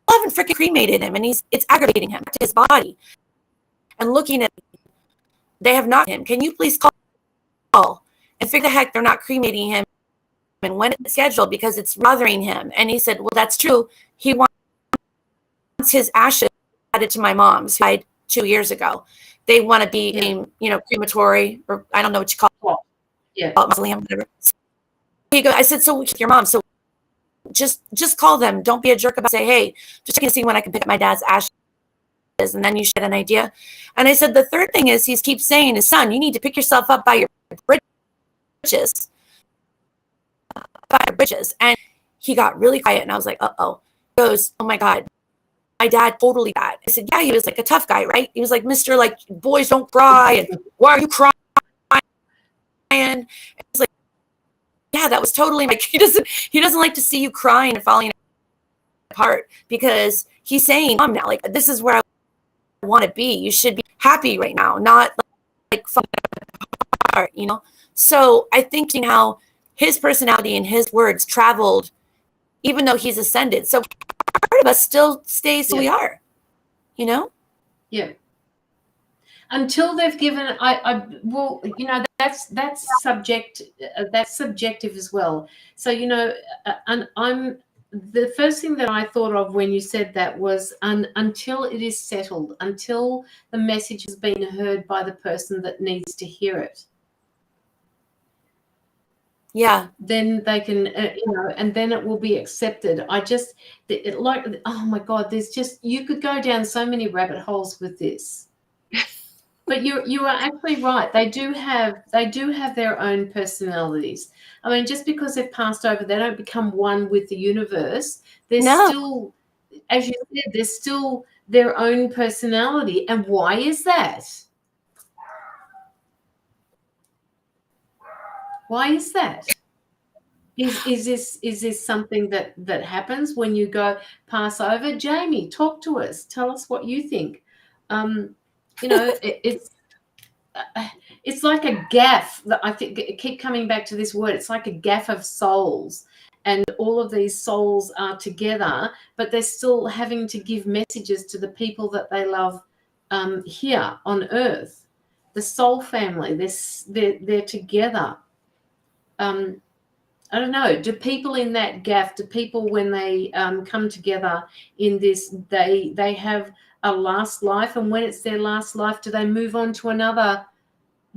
haven't freaking cremated him, and it's aggravating him to his body. And looking at, they have not him. Can you please call and figure the heck they're not cremating him, and when it's scheduled, because it's bothering him. And he said, well, that's true. He wants his ashes added to my mom's, who died 2 years ago. they want to be in, crematory, or I don't know what you call it, mausoleum, whatever. So I said, so with your mom, so just call them. Don't be a jerk about it. Say, hey, just checking to see when I can pick up my dad's ashes. And then you should get an idea. And I said, the third thing is he keeps saying, his son, you need to pick yourself up by your britches. And he got really quiet, and I was like, uh-oh. He goes, oh my God, my dad totally bad. I said, yeah, he was like a tough guy, right? He was like, Mr. like, boys don't cry, and why are you crying? And he's like, yeah, that was totally like, he doesn't like to see you crying and falling apart, because he's saying, mom, now, like, this is where I want to be. You should be happy right now, not like falling apart, So I think how his personality and his words traveled, even though he's ascended. So part of us still stays who we are, Yeah. Until they've given, well, that's subjective as well. So, and the first thing that I thought of when you said that was until it is settled, until the message has been heard by the person that needs to hear it. Yeah. Then they can, and then it will be accepted. Oh my God, you could go down so many rabbit holes with this. But you are actually right. They do have their own personalities. I mean, just because they've passed over, they don't become one with the universe. They're still, as you said, they're still their own personality. And why is that? Why is that? Is this something that happens when you go pass over? Jamie, talk to us. Tell us what you think. It's like a gaff. I think I keep coming back to this word. It's like a gaff of souls, and all of these souls are together, but they're still having to give messages to the people that they love here on Earth. The soul family, they're together. I don't know. Do people in that gaff, do people when they come together in this, they have a last life, and when it's their last life, do they move on to another?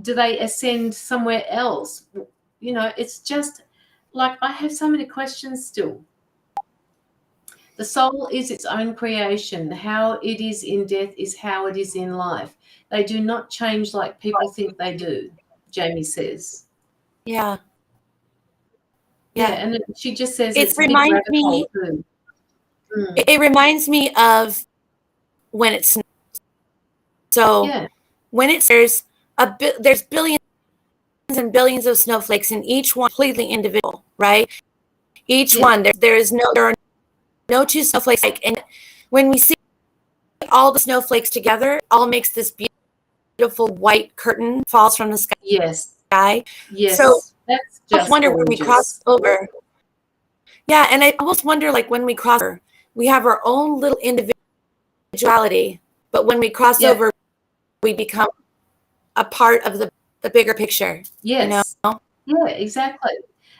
Do they ascend somewhere else? It's just like, I have so many questions still. The soul is its own creation. How it is in death is how it is in life. They do not change like people think they do, Jamie says. Yeah. Yeah, and she just says it reminds me. It reminds me of when it snows. So when there's billions and billions of snowflakes, and each one completely individual, right? Each one, there are no two snowflakes and when we see all the snowflakes together, all makes this beautiful white curtain falls from the sky. Yes. So that's just I wonder gorgeous. when we cross over. Yeah, and I almost wonder, like, when we cross over, we have our own little individuality, but when we cross over, we become a part of the bigger picture. Yes. Yeah, exactly.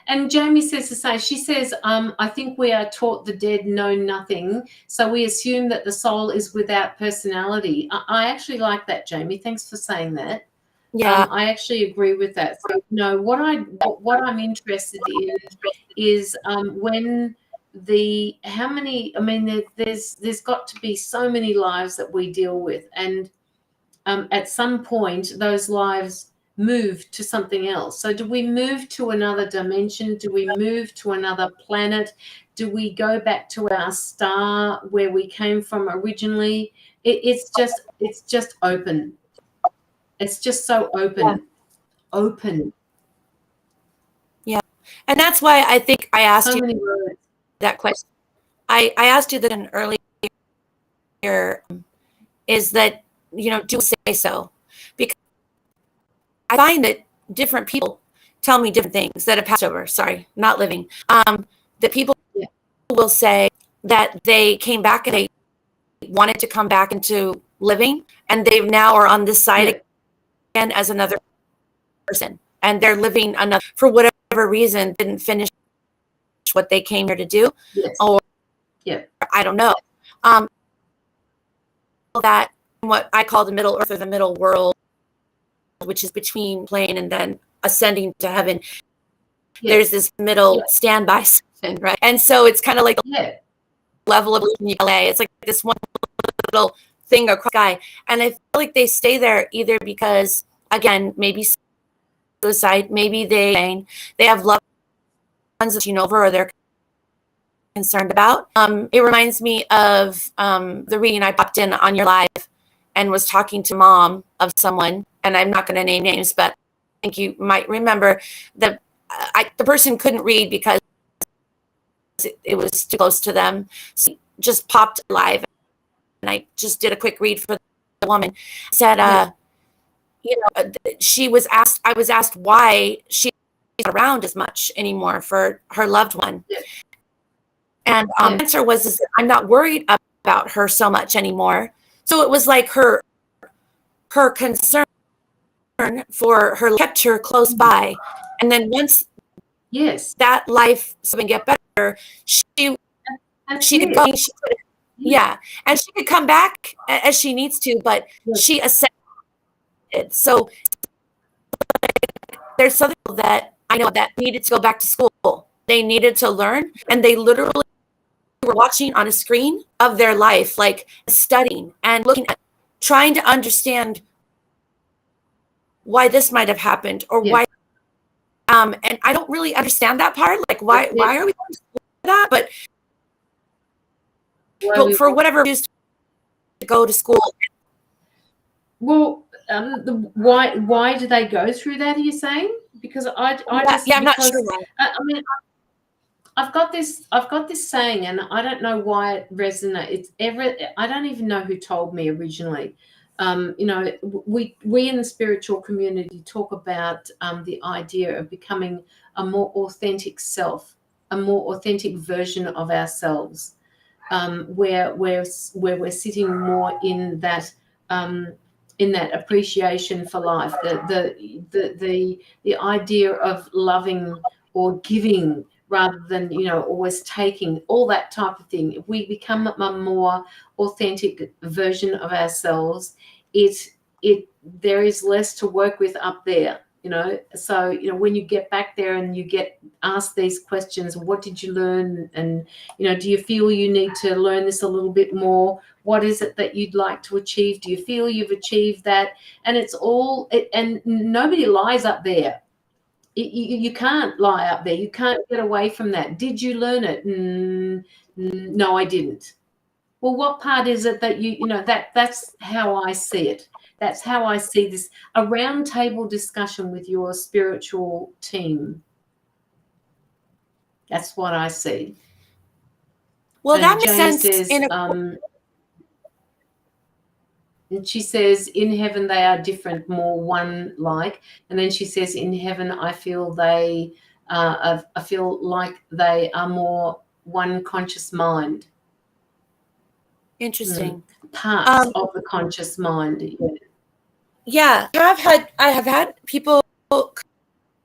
And Jamie says the same. She says, I think we are taught the dead know nothing, so we assume that the soul is without personality. I actually like that, Jamie. Thanks for saying that. Yeah. I actually agree with that. So, what I'm interested in is when how many, I mean, there's got to be so many lives that we deal with, and at some point those lives move to something else. So do we move to another dimension? Do we move to another planet? Do we go back to our star where we came from originally? It's just open. It's just so open. Open. Yeah. And that's why I think I asked you that question. I asked you that an earlier, is that, do say so? Because I find that different people tell me different things that have passed over. Sorry, not living. That people will say that they came back and they wanted to come back into living, and they now are on this side again as another person, and they're living another, for whatever reason, didn't finish what they came here to do, or I don't know. That what I call the middle earth or the middle world, which is between plane and then ascending to heaven. Yeah. There's this middle Yeah. standby section, right? And so it's kind of like Yeah. level of LA. It's like this one little thing across the sky. And I feel like they stay there either because, again, maybe suicide, maybe they have loved ones that over or they're concerned about. It reminds me of the reading I popped in on your live and was talking to mom of someone, and I'm not going to name names, but I think you might remember that the person couldn't read because it was too close to them. So just popped live, and I just did a quick read for the woman. Said, I was asked why she's not around as much anymore for her loved one. Yeah. And the answer was, I'm not worried about her so much anymore. So it was like her concern for her kept her close by. And then once that life would get better, she could go. And she could come back as she needs to, but she ascended. So there's something that I know that needed to go back to school. They needed to learn, and they literally were watching on a screen of their life, like studying and looking at, trying to understand why this might have happened or why. And I don't really understand that part. Like, why are we going to school for that? But for whatever reason, to go to school. Well, why do they go through that? Are you saying? Because I'm not sure. I mean, I've got this saying, and I don't know why it resonates. I don't even know who told me originally. We in the spiritual community talk about the idea of becoming a more authentic self, a more authentic version of ourselves, where we're sitting more in that appreciation for life, the idea of loving or giving rather than always taking, all that type of thing. If we become a more authentic version of ourselves, there is less to work with up there. So when you get back there and you get asked these questions, what did you learn, and do you feel you need to learn this a little bit more? What is it that you'd like to achieve? Do you feel you've achieved that? And it's all and nobody lies up there. You can't lie up there. You can't get away from that. Did you learn it? No, I didn't. Well, what part is it that that's how I see it. That's how I see this, a round table discussion with your spiritual team. That's what I see. Well, and that makes Jane sense. Says, and she says, in heaven they are different, more one-like. And then she says, in heaven I feel I feel like they are more one conscious mind. Interesting. Parts of the conscious mind. Yeah, I have had people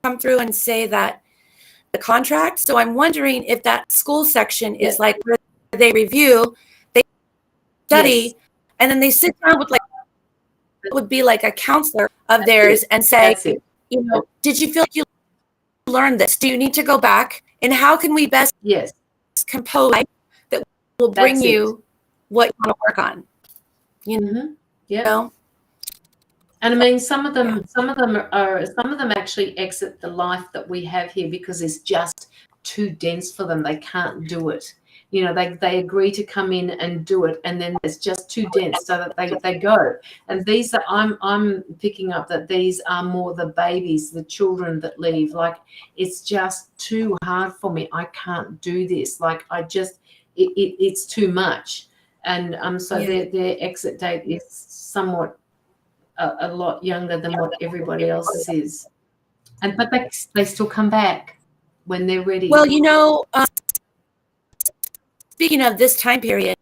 come through and say that the contract. So I'm wondering if that school section is like where they review, they study, and then they sit down with it would be like a counselor of theirs and say, did you feel like you learned this? Do you need to go back? And how can we best compose that will bring you what you want to work on? And I mean, some of them actually exit the life that we have here because it's just too dense for them. They can't do it. They agree to come in and do it, and then it's just too dense, so that they go. And these are I'm picking up that these are more the babies, the children that leave. Like, it's just too hard for me. I can't do this. Like, it's too much. And so their exit date is somewhat a lot younger than what everybody else's is, but they still come back when they're ready. Well, speaking of this time period,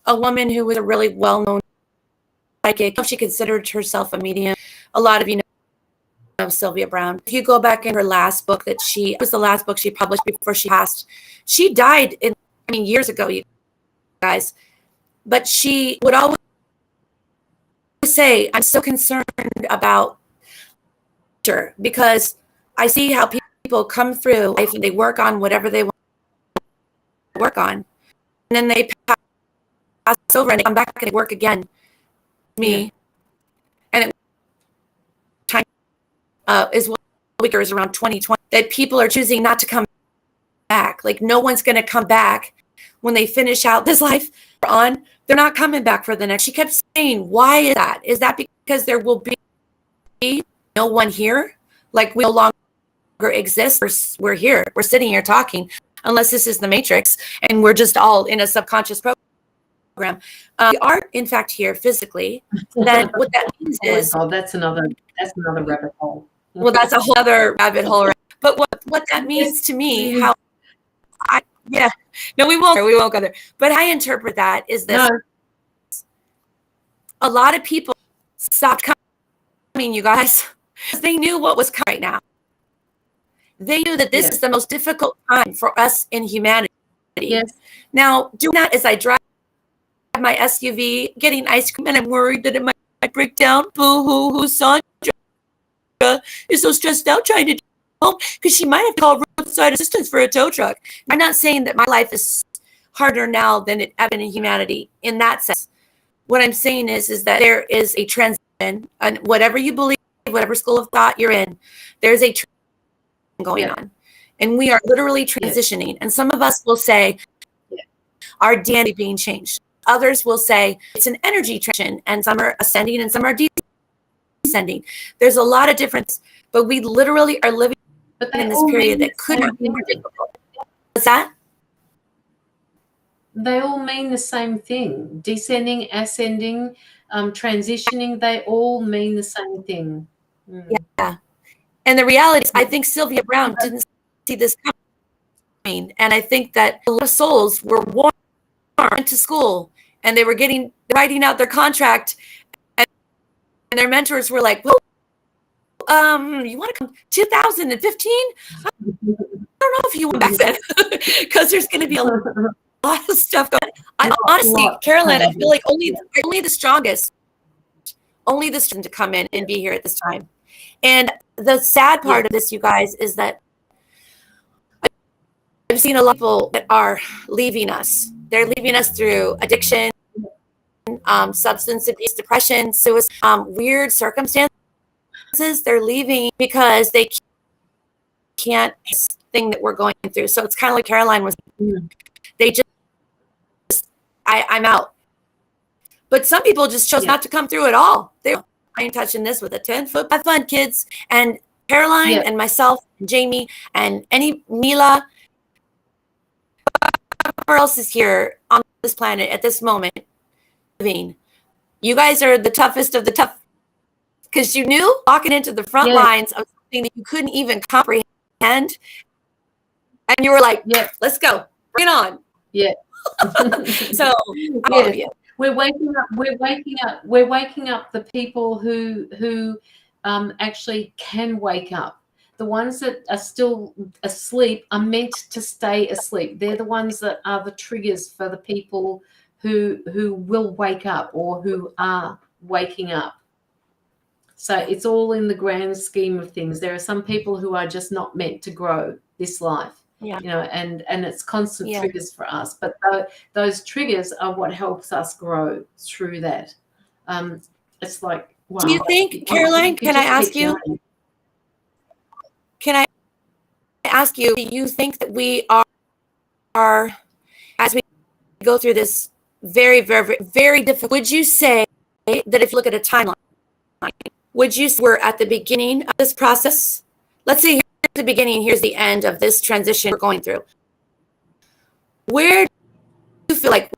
a woman who was a really well-known psychic, she considered herself a medium. A lot of know Sylvia Brown. If you go back in her last book was the last book she published before she passed. She died years ago, you guys. But she would always say I'm so concerned about because I see how people come through life and they work on whatever they want to work on, and then they pass over and they come back and they work again. Me, and it time is what weaker is around 2020 that people are choosing not to come back. Like no one's going to come back when they finish out this life on. They're not coming back for the next. She kept saying, "Why is that? Is that because there will be no one here? Like we no longer exist. We're here. We're sitting here talking, unless this is the Matrix, and we're just all in a subconscious program. We are, in fact, here physically. Then what that means is, oh, that's another rabbit hole. Well, that's a whole other rabbit hole. Right? But what that means to me, how no, we won't go there. But I interpret that is this: a lot of people stopped coming, you guys. They knew what was coming right now. They knew that this is the most difficult time for us in humanity. Yes. Now, doing that as I drive my SUV, getting ice cream, and I'm worried that it might break down. Boo-hoo-hoo, Sandra is so stressed out trying to get home because she might have called roadside assistance for a tow truck. I'm not saying that my life is harder now than it ever been in humanity in that sense. What I'm saying is that there is a transition, and whatever you believe, whatever school of thought you're in, there's a transition going on, and we are literally transitioning. And some of us will say our DNA being changed. Others will say it's an energy transition, and some are ascending and some are descending. There's a lot of difference, but we literally are living in this period that could not be more difficult. What's that? They all mean the same thing. Descending, ascending, transitioning, they all mean the same thing. Yeah. And the reality is, I think Sylvia Brown didn't see this coming. And I think that a lot of souls were warned, went to school, and they were writing out their contract, and their mentors were like, well, you want to come 2015? I don't know if you want back then, because there's going to be a lot of stuff going on. Honestly, Carolyn, I feel like only the strongest to come in and be here at this time. And the sad part of this, you guys, is that I've seen a lot of people that are leaving us. They're leaving us through addiction, substance abuse, depression, suicide, weird circumstances. They're leaving because they can't thing that we're going through. So it's kind of like Caroline was. They just, I'm out. But some people just chose not to come through at all. I ain't touching this with a 10-foot. Have fun, kids. And Caroline and myself, and Jamie, and Mila, whoever else is here on this planet at this moment, living. You guys are the toughest of the tough, because you knew walking into the front lines of something that you couldn't even comprehend, and you were like, let's go, bring it on. So all of you. We're waking up the people who actually can wake up. The ones that are still asleep are meant to stay asleep. They're the ones that are the triggers for the people who will wake up or who are waking up. So it's all in the grand scheme of things. There are some people who are just not meant to grow this life. And it's constant triggers for us, but those triggers are what helps us grow through that. It's like, wow. Do you think, Caroline, can I ask you, do you think that we are, as we go through this very, very, very difficult, would you say that if you look at a timeline, would you say we're at the beginning of this process? Let's say the beginning, here's the end of this transition we're going through. Where do you feel like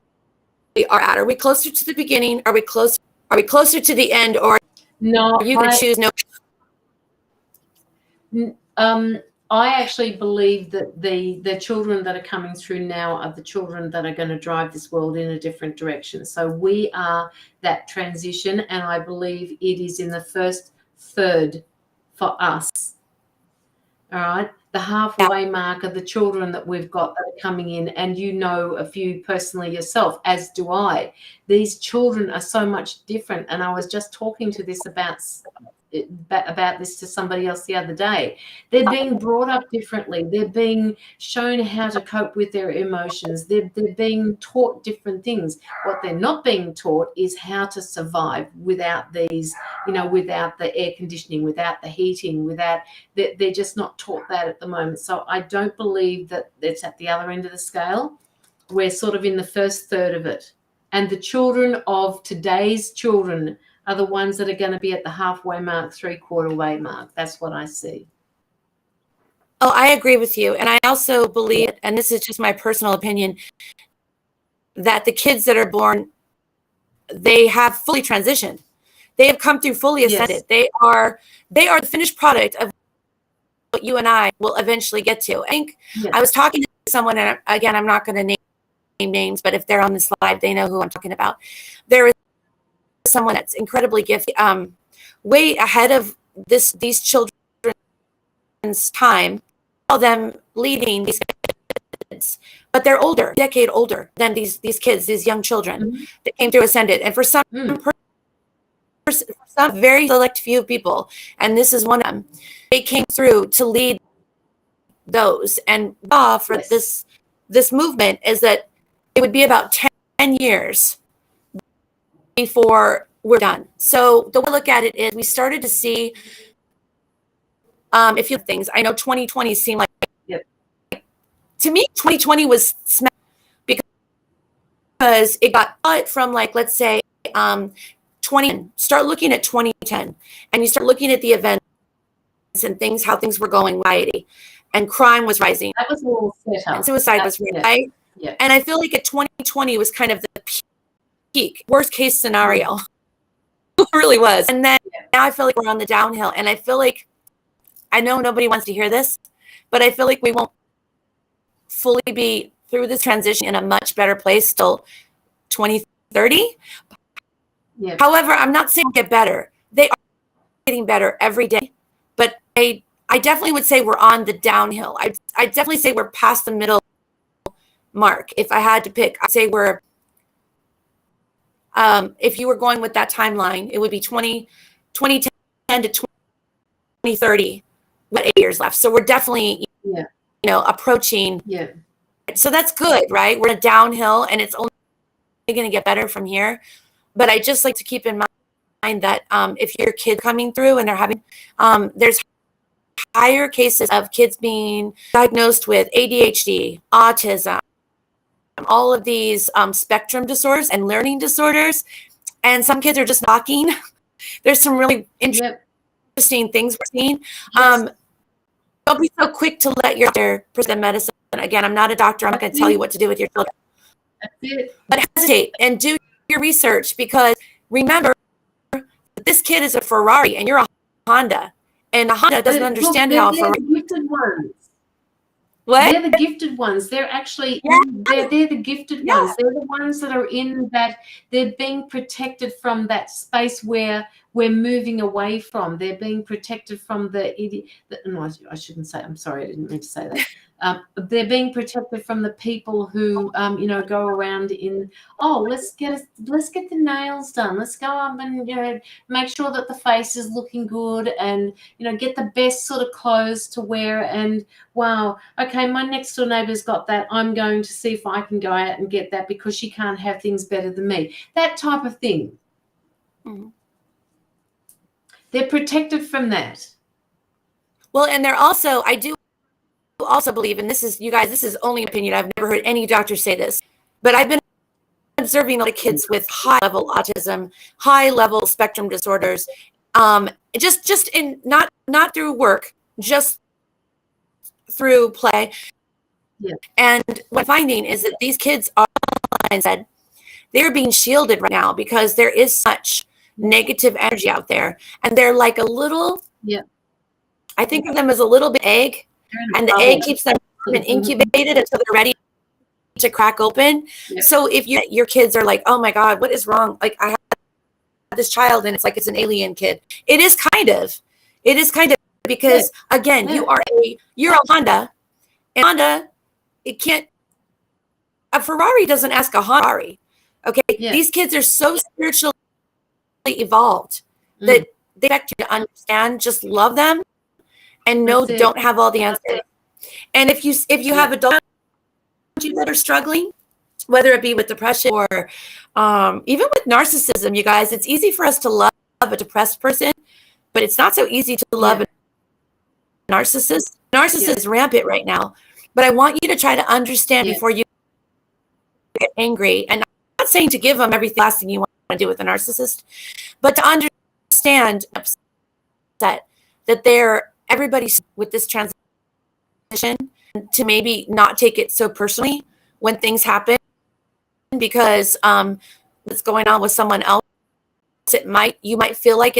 we are at? Are we closer to the beginning? Are we closer to the end? Or no, you can choose no? I actually believe that the children that are coming through now are the children that are going to drive this world in a different direction. So we are that transition, and I believe it is in the first third for us. All right. the halfway mark of the children that we've got that are coming in, and you know a few personally yourself, as do I. These children are so much different, and I was just talking to this about this to somebody else the other day. They're being brought up differently. They're being shown how to cope with their emotions. They're being taught different things. What they're not being taught is how to survive without these, without the air conditioning, without the heating, they're just not taught that at the moment. So I don't believe that it's at the other end of the scale. We're sort of in the first third of it. And the children of today's children are the ones that are going to be at the halfway mark, three-quarter way mark. That's what I see. Oh, I agree with you. And I also believe, and this is just my personal opinion, that the kids that are born, they have fully transitioned. They have come through fully ascended. Yes. They are the finished product of what you and I will eventually get to. I think I was talking to someone, and again, I'm not going to name names, but if they're on this live, they know who I'm talking about. There is someone that's incredibly gifted, way ahead of these children's time, all them leading these kids, but they're older, a decade older than these kids, these young children that came through ascended. And for some very select few people, and this is one of them, they came through to lead those. And for this movement is that it would be about 10 years before we're done. So the way I look at it is we started to see a few things. I know 2020 seemed like, to me, 2020 was smack because it got cut from, like, let's say 20. Start looking at 2010, and you start looking at the events and things, how things were going, anxiety and crime was rising. That was a little set up. And suicide was right. Yeah. And I feel like at 2020 was kind of the peak, worst case scenario. It really was. And then now I feel like we're on the downhill. And I feel like, I know nobody wants to hear this, but I feel like we won't fully be through this transition in a much better place till 2030. Yeah. However, I'm not saying get better. They are getting better every day. But I definitely would say we're on the downhill. I definitely say we're past the middle mark. If I had to pick, I'd say we're, if you were going with that timeline, it would be 2010 to 2030, with 8 years left. So we're definitely, approaching. Yeah. So that's good, right? We're in a downhill, and it's only going to get better from here. But I just like to keep in mind that if your kid coming through and they're having, there's higher cases of kids being diagnosed with ADHD, autism, all of these spectrum disorders and learning disorders. And some kids are just knocking. There's some really interesting things we're seeing. Don't be so quick to let your doctor prescribe medicine. Again, I'm not a doctor. I'm not going to tell you what to do with your children. That's it. But hesitate and do your research, because remember, this kid is a Ferrari and you're a Honda. And a Honda doesn't understand how a Ferrari. Gifted ones. What? They're the gifted ones. They're actually, they're the gifted ones. They're the ones that are in that, they're being protected from that space where we're moving away from. They're being protected from no, I shouldn't say, I'm sorry, I didn't mean to say that. They're being protected from the people who, go around in, let's get the nails done. Let's go up and, make sure that the face is looking good and, get the best sort of clothes to wear. And wow, okay, my next door neighbor's got that. I'm going to see if I can go out and get that because she can't have things better than me. That type of thing. Mm-hmm. They're protected from that. Well, and they're also, I do also believe, and this is, you guys, this is only an opinion. I've never heard any doctor say this, but I've been observing a lot of kids with high-level autism, high-level spectrum disorders, just in not through work, just through play. Yeah. And what I'm finding is that these kids are, like I said, they're being shielded right now because there is such negative energy out there, and they're like a little. Yeah. I think of them as a little bit egg. And the egg keeps them incubated until they're ready to crack open. Yeah. So if your kids are like, oh my God, what is wrong? Like, I have this child and it's like it's an alien kid. It is kind of. because again, you're a Honda, and Honda, it can't. A Ferrari doesn't ask a Ferrari. Okay, these kids are so spiritually evolved that they expect you to understand, just love them, and know don't have all the answers. And if you have adults that are struggling, whether it be with depression or even with narcissism, you guys, it's easy for us to love a depressed person, but it's not so easy to love a narcissist. Narcissist is rampant right now, but I want you to try to understand before you get angry. And I'm not saying to give them everything last thing you want to do with a narcissist, but to understand that everybody's with this transition, to maybe not take it so personally when things happen, because what's going on with someone else, you might feel like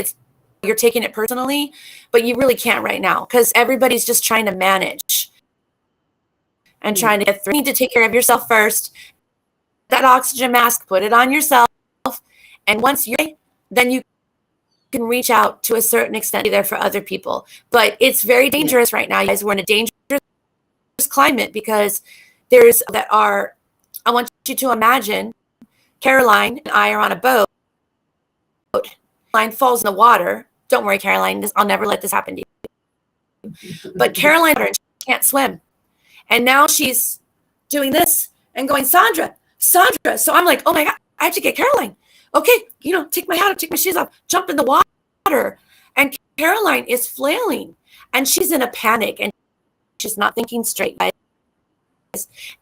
you're taking it personally, but you really can't right now, because everybody's just trying to manage and trying to get through. You need to take care of yourself first. That oxygen mask, put it on yourself, and once then you can reach out to a certain extent, be there for other people. But it's very dangerous right now, you guys. We're in a dangerous climate because I want you to imagine Caroline and I are on a boat. Caroline falls in the water. Don't worry, Caroline, I'll never let this happen to you. But Caroline can't swim, and now she's doing this and going, Sandra. So I'm like, oh my God, I have to get Caroline. Okay, take my hat off, take my shoes off, jump in the water. And Caroline is flailing, and she's in a panic, and she's not thinking straight, guys.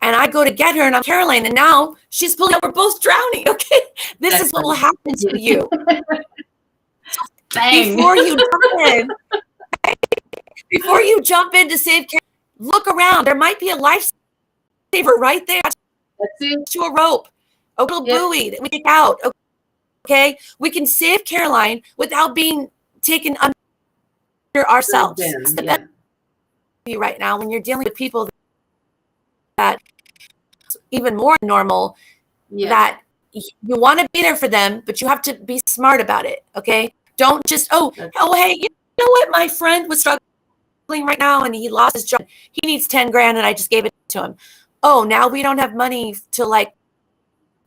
And I go to get her, and I'm Caroline, and now she's pulling up. We're both drowning. Okay, this is what will happen to you. Before you jump in to save Caroline, look around. There might be a lifesaver right there. To a rope, a little buoy that we take out. Okay, we can save Caroline without being taken under ourselves. That's the best right now when you're dealing with people that even more normal, that you want to be there for them, but you have to be smart about it. Okay, don't just hey, you know what, my friend was struggling right now and he lost his job. He needs 10 grand and I just gave it to him. Oh, now we don't have money to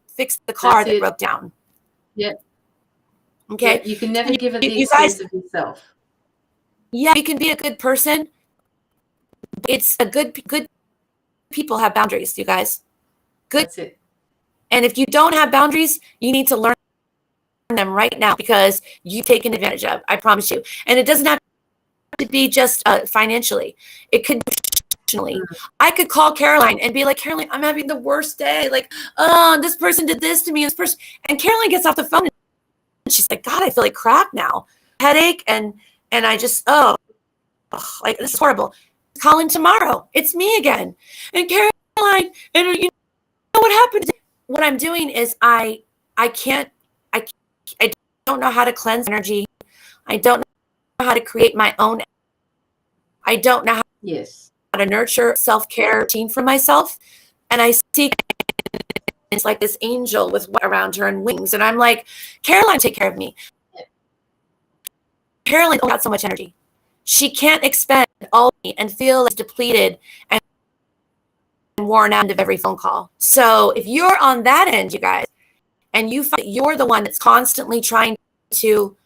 fix the car that broke down. Yeah. Okay. You can never give it the expense of yourself. Yeah, you can be a good person. It's a good people have boundaries, you guys. Good. That's it. And if you don't have boundaries, you need to learn them right now, because you've taken advantage of. I promise you. And it doesn't have to be just financially. It could be emotionally. I could call Caroline and be like, Caroline, I'm having the worst day. This person did this to me. And Caroline gets off the phone and she's like, God, I feel like crap now. Headache. And I just, this is horrible. Calling tomorrow. It's me again. And Caroline, and you know what happened? What I'm doing is I don't know how to cleanse energy. I don't know how to create my own. I don't know how to nurture self-care routine for myself. And I see it's like this angel with around her and wings. And I'm like, Caroline, take care of me. Caroline got so much energy. She can't expend all of me and feel depleted and worn out of every phone call. So if you're on that end, you guys, and you find that you're the one that's constantly trying to,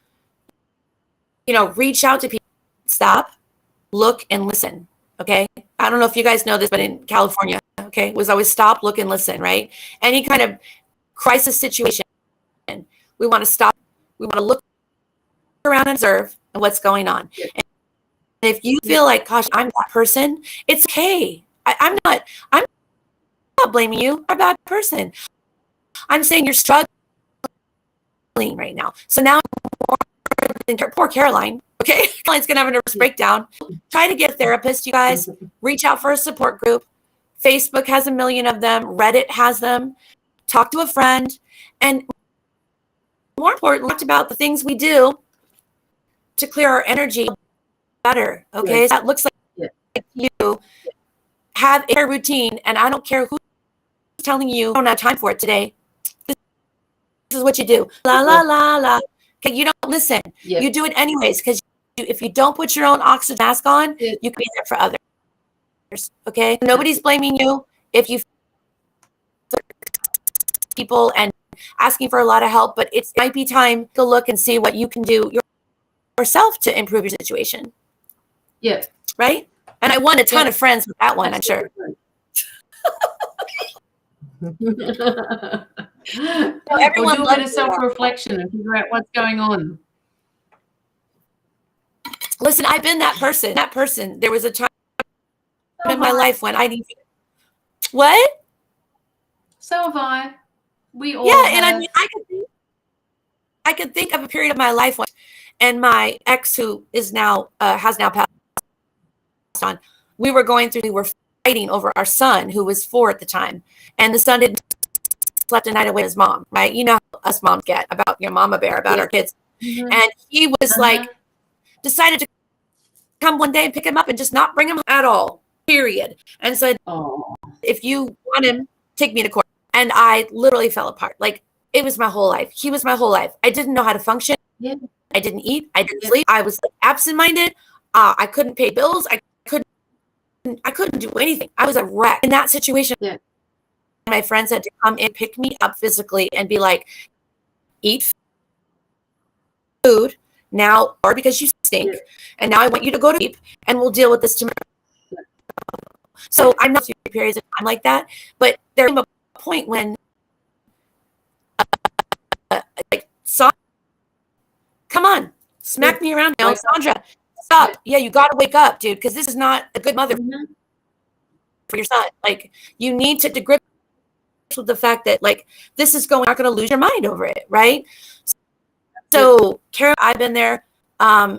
reach out to people, stop, look, and listen. Okay. I don't know if you guys know this, but in California, okay, was always stop, look, and listen, right? Any kind of crisis situation, we want to stop. We want to look around and observe what's going on. And if you feel like, gosh, I'm that person, it's okay. I'm not blaming you. You're a bad person. I'm saying you're struggling right now. So now, poor Caroline. Okay, Caroline's gonna have a nervous breakdown. Try to get a therapist, you guys. Reach out for a support group. Facebook has 1 million of them. Reddit has them. Talk to a friend. And more importantly, talk about the things we do to clear our energy better. Okay, so that looks like you have a routine, and I don't care who's telling you I don't have time for it today. This is what you do. La la la la. Okay, you don't listen. You do it anyways because if you don't put your own oxygen mask on, Yeah. you can be there for others. Okay, nobody's blaming you if you people and asking for a lot of help, but it might be time to look and see what you can do yourself to improve your situation. Yeah. Right. And I won a ton of friends with that one. Absolutely. I'm sure. everyone Or do a loves bit of self-reflection and figure out what's going on. Listen, I've been that person. That person. There was a time in my life when I needed. What? So have I. We all. Yeah, and I mean, I could think of a period of my life when, and my ex, who is now has now passed on, we were fighting over our son, who was 4 at the time, and the son had slept a night away with his mom. Right? You know how us moms get about your mama bear about our kids, and he was like, decided to come one day and pick him up and just not bring him at all. Period. And said, if you want him, take me to court. And I literally fell apart. Like, it was my whole life. He was my whole life. I didn't know how to function. Yeah. I didn't eat. I didn't sleep. I was like, absent-minded. I couldn't pay bills. I couldn't do anything. I was a wreck in that situation. Yeah. My friends had to come and pick me up physically and be like, eat food now, or because you stink. Yeah. And now I want you to go to sleep and we'll deal with this tomorrow. Yeah. So I'm not through periods of time like that, but there came a point when like, come on, smack me around now, Sandra, stop. Yeah, you got to wake up, dude, because this is not a good mother for your son. Like, you need to grip with the fact that, like, this is not going to lose your mind over it, right? So, Carol, I've been there.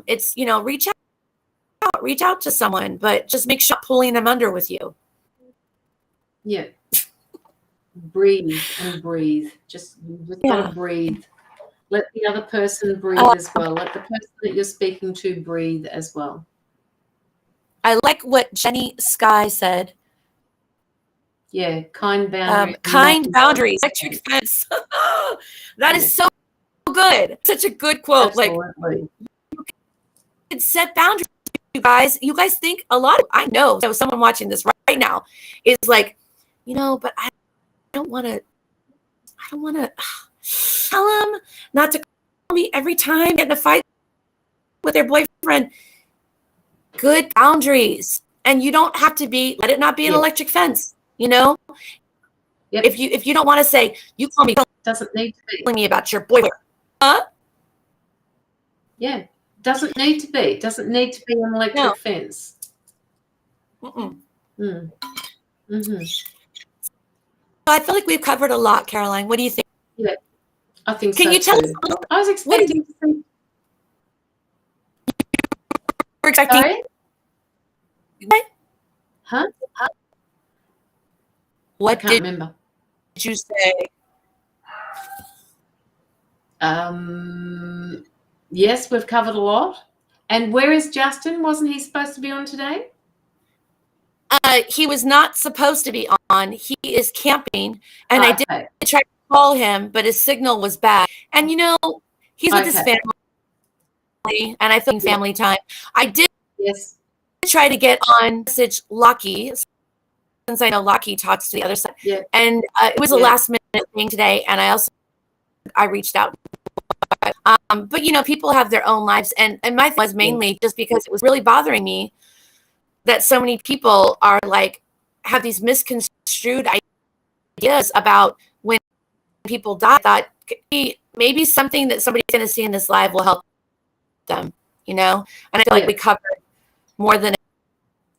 It's, reach out to someone, but just make sure you're not pulling them under with you. Yeah. Breathe and breathe. Just gotta breathe. Let the other person breathe as well. Let the person that you're speaking to breathe as well. I like what Jenny Sky said. Yeah, kind boundaries. Kind boundaries. Electric fence. That is so good. Such a good quote. Absolutely. Like, you can set boundaries, you guys. You guys think a lot. I know. So someone watching this right now is like, but I don't want to tell them not to call me every time, get in a fight with their boyfriend. Good boundaries. And you don't have to let it not be an electric fence, Yep. If you don't want to say, you call me, doesn't need to be telling me about your boyfriend. Huh? Yeah. Doesn't need to be. Doesn't need to be an electric fence. I feel like we've covered a lot, Caroline. What do you think? Yeah, I think so. Can you tell us? I was expecting to see. We're expecting. Sorry? Huh? What I can't remember. Did you say? Yes, we've covered a lot. And where is Justin? Wasn't he supposed to be on today? He was not supposed to be on. He is camping, and I did try to call him, but his signal was bad. And he's with his family, and I feel family time. I did try to get on message Lucky, since I know Lucky talks to the other side. Yeah. And it was a last minute thing today, and I reached out. But people have their own lives, and my thing was mainly just because it was really bothering me that so many people are like, have these misconstrued ideas about when people die. I thought maybe something that somebody's going to see in this live will help them, and I feel like we covered more than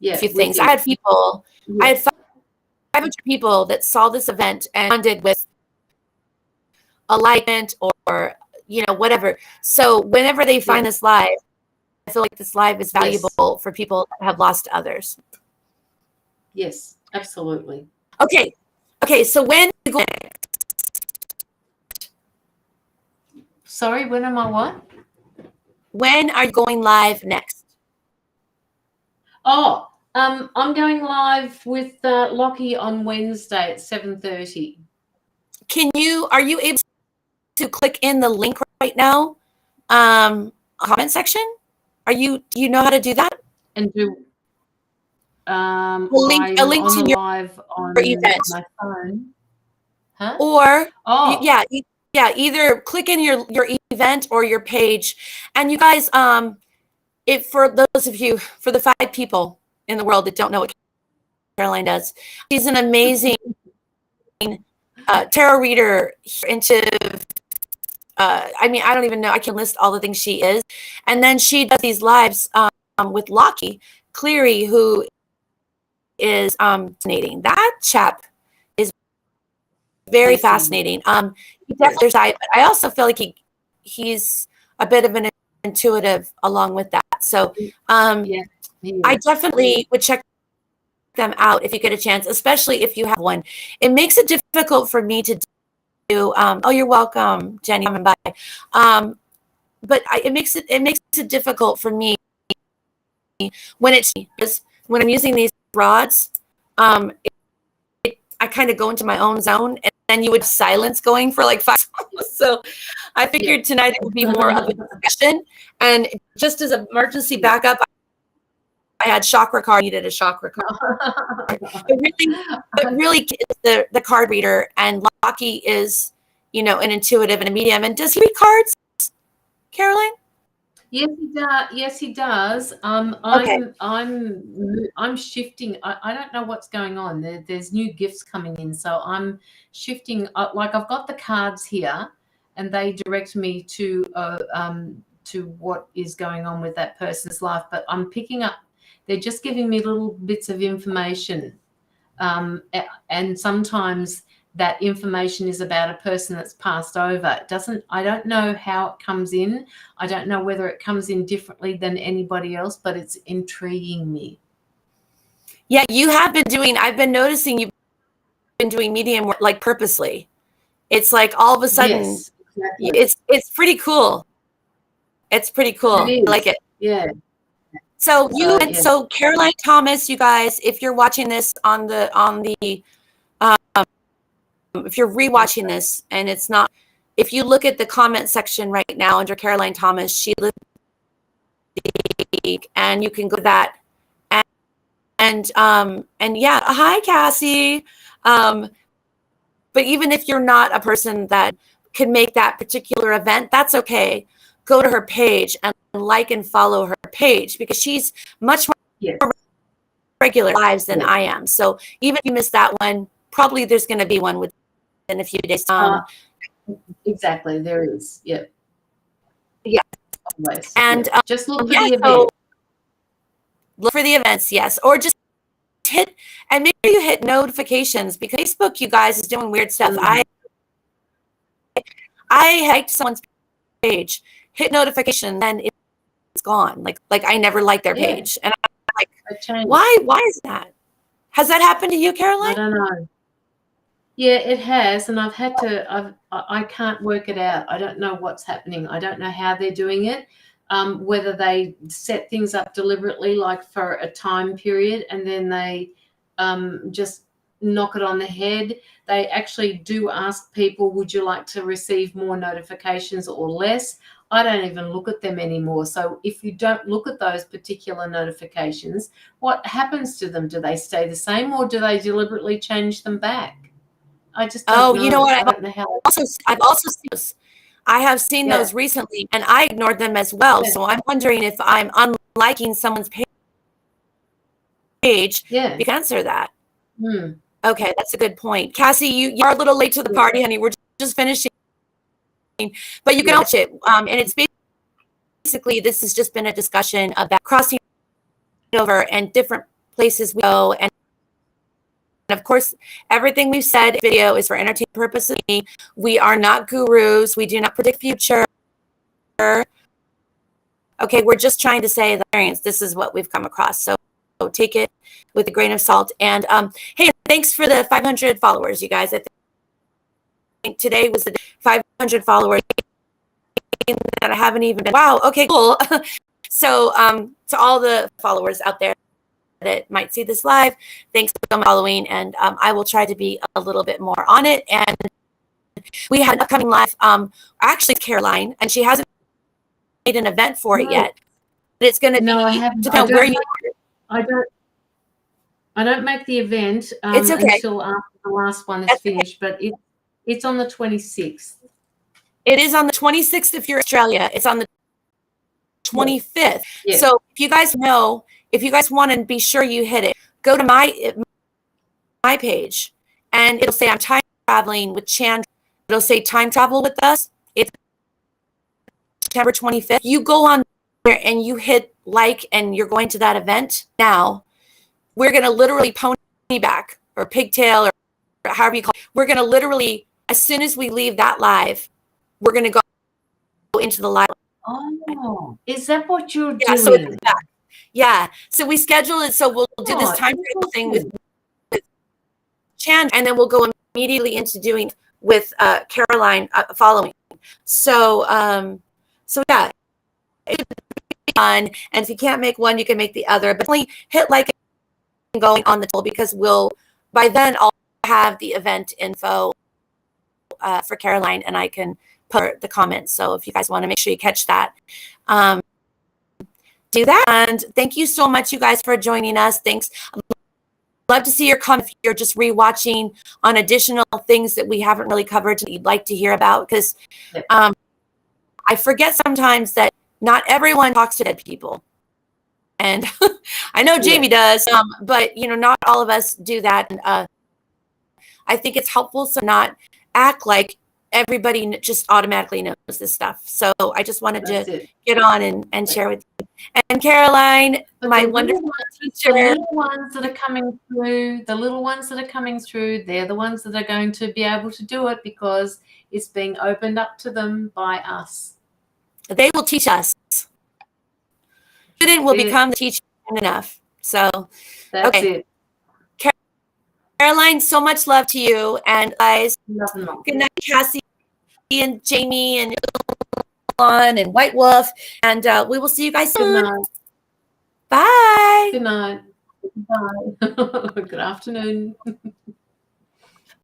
a few things. I had people, I had 500 people that saw this event and responded with a like or whatever. So whenever they find this live, I feel like this live is valuable for people that have lost others. Yes, absolutely. Okay. So when are you going? Sorry, when am I what? When are you going live next? Oh, I'm going live with Lockie on Wednesday at 7:30. Are you able to click in the link right now? Comment section? Do you know how to do that? And do A link, a I'm link on to the your live on event, my phone. Huh? or Oh, yeah, either click in your event or your page. And you guys, if for those of you, for the 5 people in the world that don't know what Caroline does, she's an amazing tarot reader, intuitive. I mean, I don't even know. I can list all the things she is. And then she does these lives with Lockie Cleary, who is fascinating. That chap is very fascinating. He definitely side, but I also feel like he's a bit of an intuitive along with that. So yeah. I definitely would check them out if you get a chance, especially if you have one. It makes it difficult for me to do. Oh, you're welcome, Jenny. Coming by. But it makes it difficult for me when when I'm using these rods. I kind of go into my own zone, and then you would silence going for like 5 songs. So I figured tonight it would be more of a discussion. And just as an emergency backup, I had chakra card, needed a chakra card. It really is the card reader, and Lockie is, an intuitive and a medium. And does he read cards, Caroline? Yes, he does. Yes, he does. Okay. I'm shifting. I don't know what's going on. There's new gifts coming in, so I'm shifting. Like I've got the cards here, and they direct me to what is going on with that person's life. But I'm picking up. They're just giving me little bits of information, and sometimes that information is about a person that's passed over. I don't know how it comes in. I don't know whether it comes in differently than anybody else, but it's intriguing me. Yeah, I've been noticing you've been doing medium work like purposely. It's like all of a sudden, Yes, exactly. it's pretty cool. It's pretty cool. It I like is. it. Yeah. So Yes. so Caroline Thomas, you guys, if you're watching this on the if you're rewatching this and it's not, if you look at the comment section right now under Caroline Thomas, she lives, and you can go to that, and yeah, hi Cassie. But even if you're not a person that can make that particular event, that's okay. Go to her page and like and follow her page, because she's much more regular lives than I am. So even if you miss that one, probably there's going to be one within a few days. Exactly, there is. Yeah. Yeah. Always. And just look for the event. Look for the events, yes, or just hit, and maybe you hit notifications, because Facebook, you guys, is doing weird stuff. I hacked someone's page, hit notification, then it's gone. Like I never liked their page, and I'm like, why is that? Has that happened to you, Caroline? I don't know. Yeah, it has, and I've had to. I can't work it out. I don't know what's happening. I don't know how they're doing it. Whether they set things up deliberately, like for a time period, and then they just knock it on the head. They actually do ask people, would you like to receive more notifications or less? I don't even look at them anymore. So if you don't look at those particular notifications, what happens to them? Do they stay the same, or do they deliberately change them back? I just don't know. You know what? I don't know how. I've also seen those. I have seen those recently, and I ignored them as well. So I'm wondering if I'm unliking someone's page. Yeah. You can answer that. Okay, that's a good point. Cassie, you are a little late to the party, honey. We're just finishing, but you can watch it. And it's basically, this has just been a discussion about crossing over and different places we go. And of course, everything we've said in the video is for entertainment purposes. We are not gurus. We do not predict future. Okay, we're just trying to say the experience. This is what we've come across. So take it with a grain of salt. And hey, thanks for the 500 followers, you guys. I think today was the 500 followers that I haven't even been. Wow. Okay, cool. So to all the followers out there that might see this live, thanks for following, and I will try to be a little bit more on it. And we have an upcoming live, actually Caroline, and she hasn't made an event for it yet. it's going to No, I be haven't. depending on where you. I don't. I don't make the event It's okay. until after the last one is finished, but it's on the 26th. It is on the 26th if you're in Australia. It's on the 25th. Yes. So if you guys want to be sure you hit it, go to my page, and it'll say I'm time traveling with Chan. It'll say time travel with us. It's September 25th. You go on there and you hit like, and you're going to that event now. We're going to literally pony back or pigtail or however you call it. We're going to literally, as soon as we leave that live, we're going to go into the live. Oh, is that what you're Yeah, doing? so it's back. Yeah, so we schedule it. So we'll do this time travel thing with Chan, and then we'll go immediately into doing with Caroline following. So, so yeah, it's fun. And if you can't make one, you can make the other. But definitely hit like and going on the tool, because by then I'll have the event info for Caroline, and I can put the comments. So if you guys want to make sure you catch that, do that. And thank you so much, you guys, for joining us. Thanks. Love to see your comments if you're just rewatching on additional things that we haven't really covered that you'd like to hear about, because I forget sometimes that not everyone talks to dead people. And I know Jamie does, but not all of us do that. And I think it's helpful to not act like everybody just automatically knows this stuff. So I just wanted to get on and share with you. And Caroline, my wonderful teacher. The little ones that are coming through, they're the ones that are going to be able to do it, because it's being opened up to them by us. They will teach us. Student will become the teacher enough. So that's it. Caroline, so much love to you, and guys. Good night, Cassie and Jamie and Lon and White Wolf, and we will see you guys soon. Good night. Bye. Good night. Bye. Good afternoon.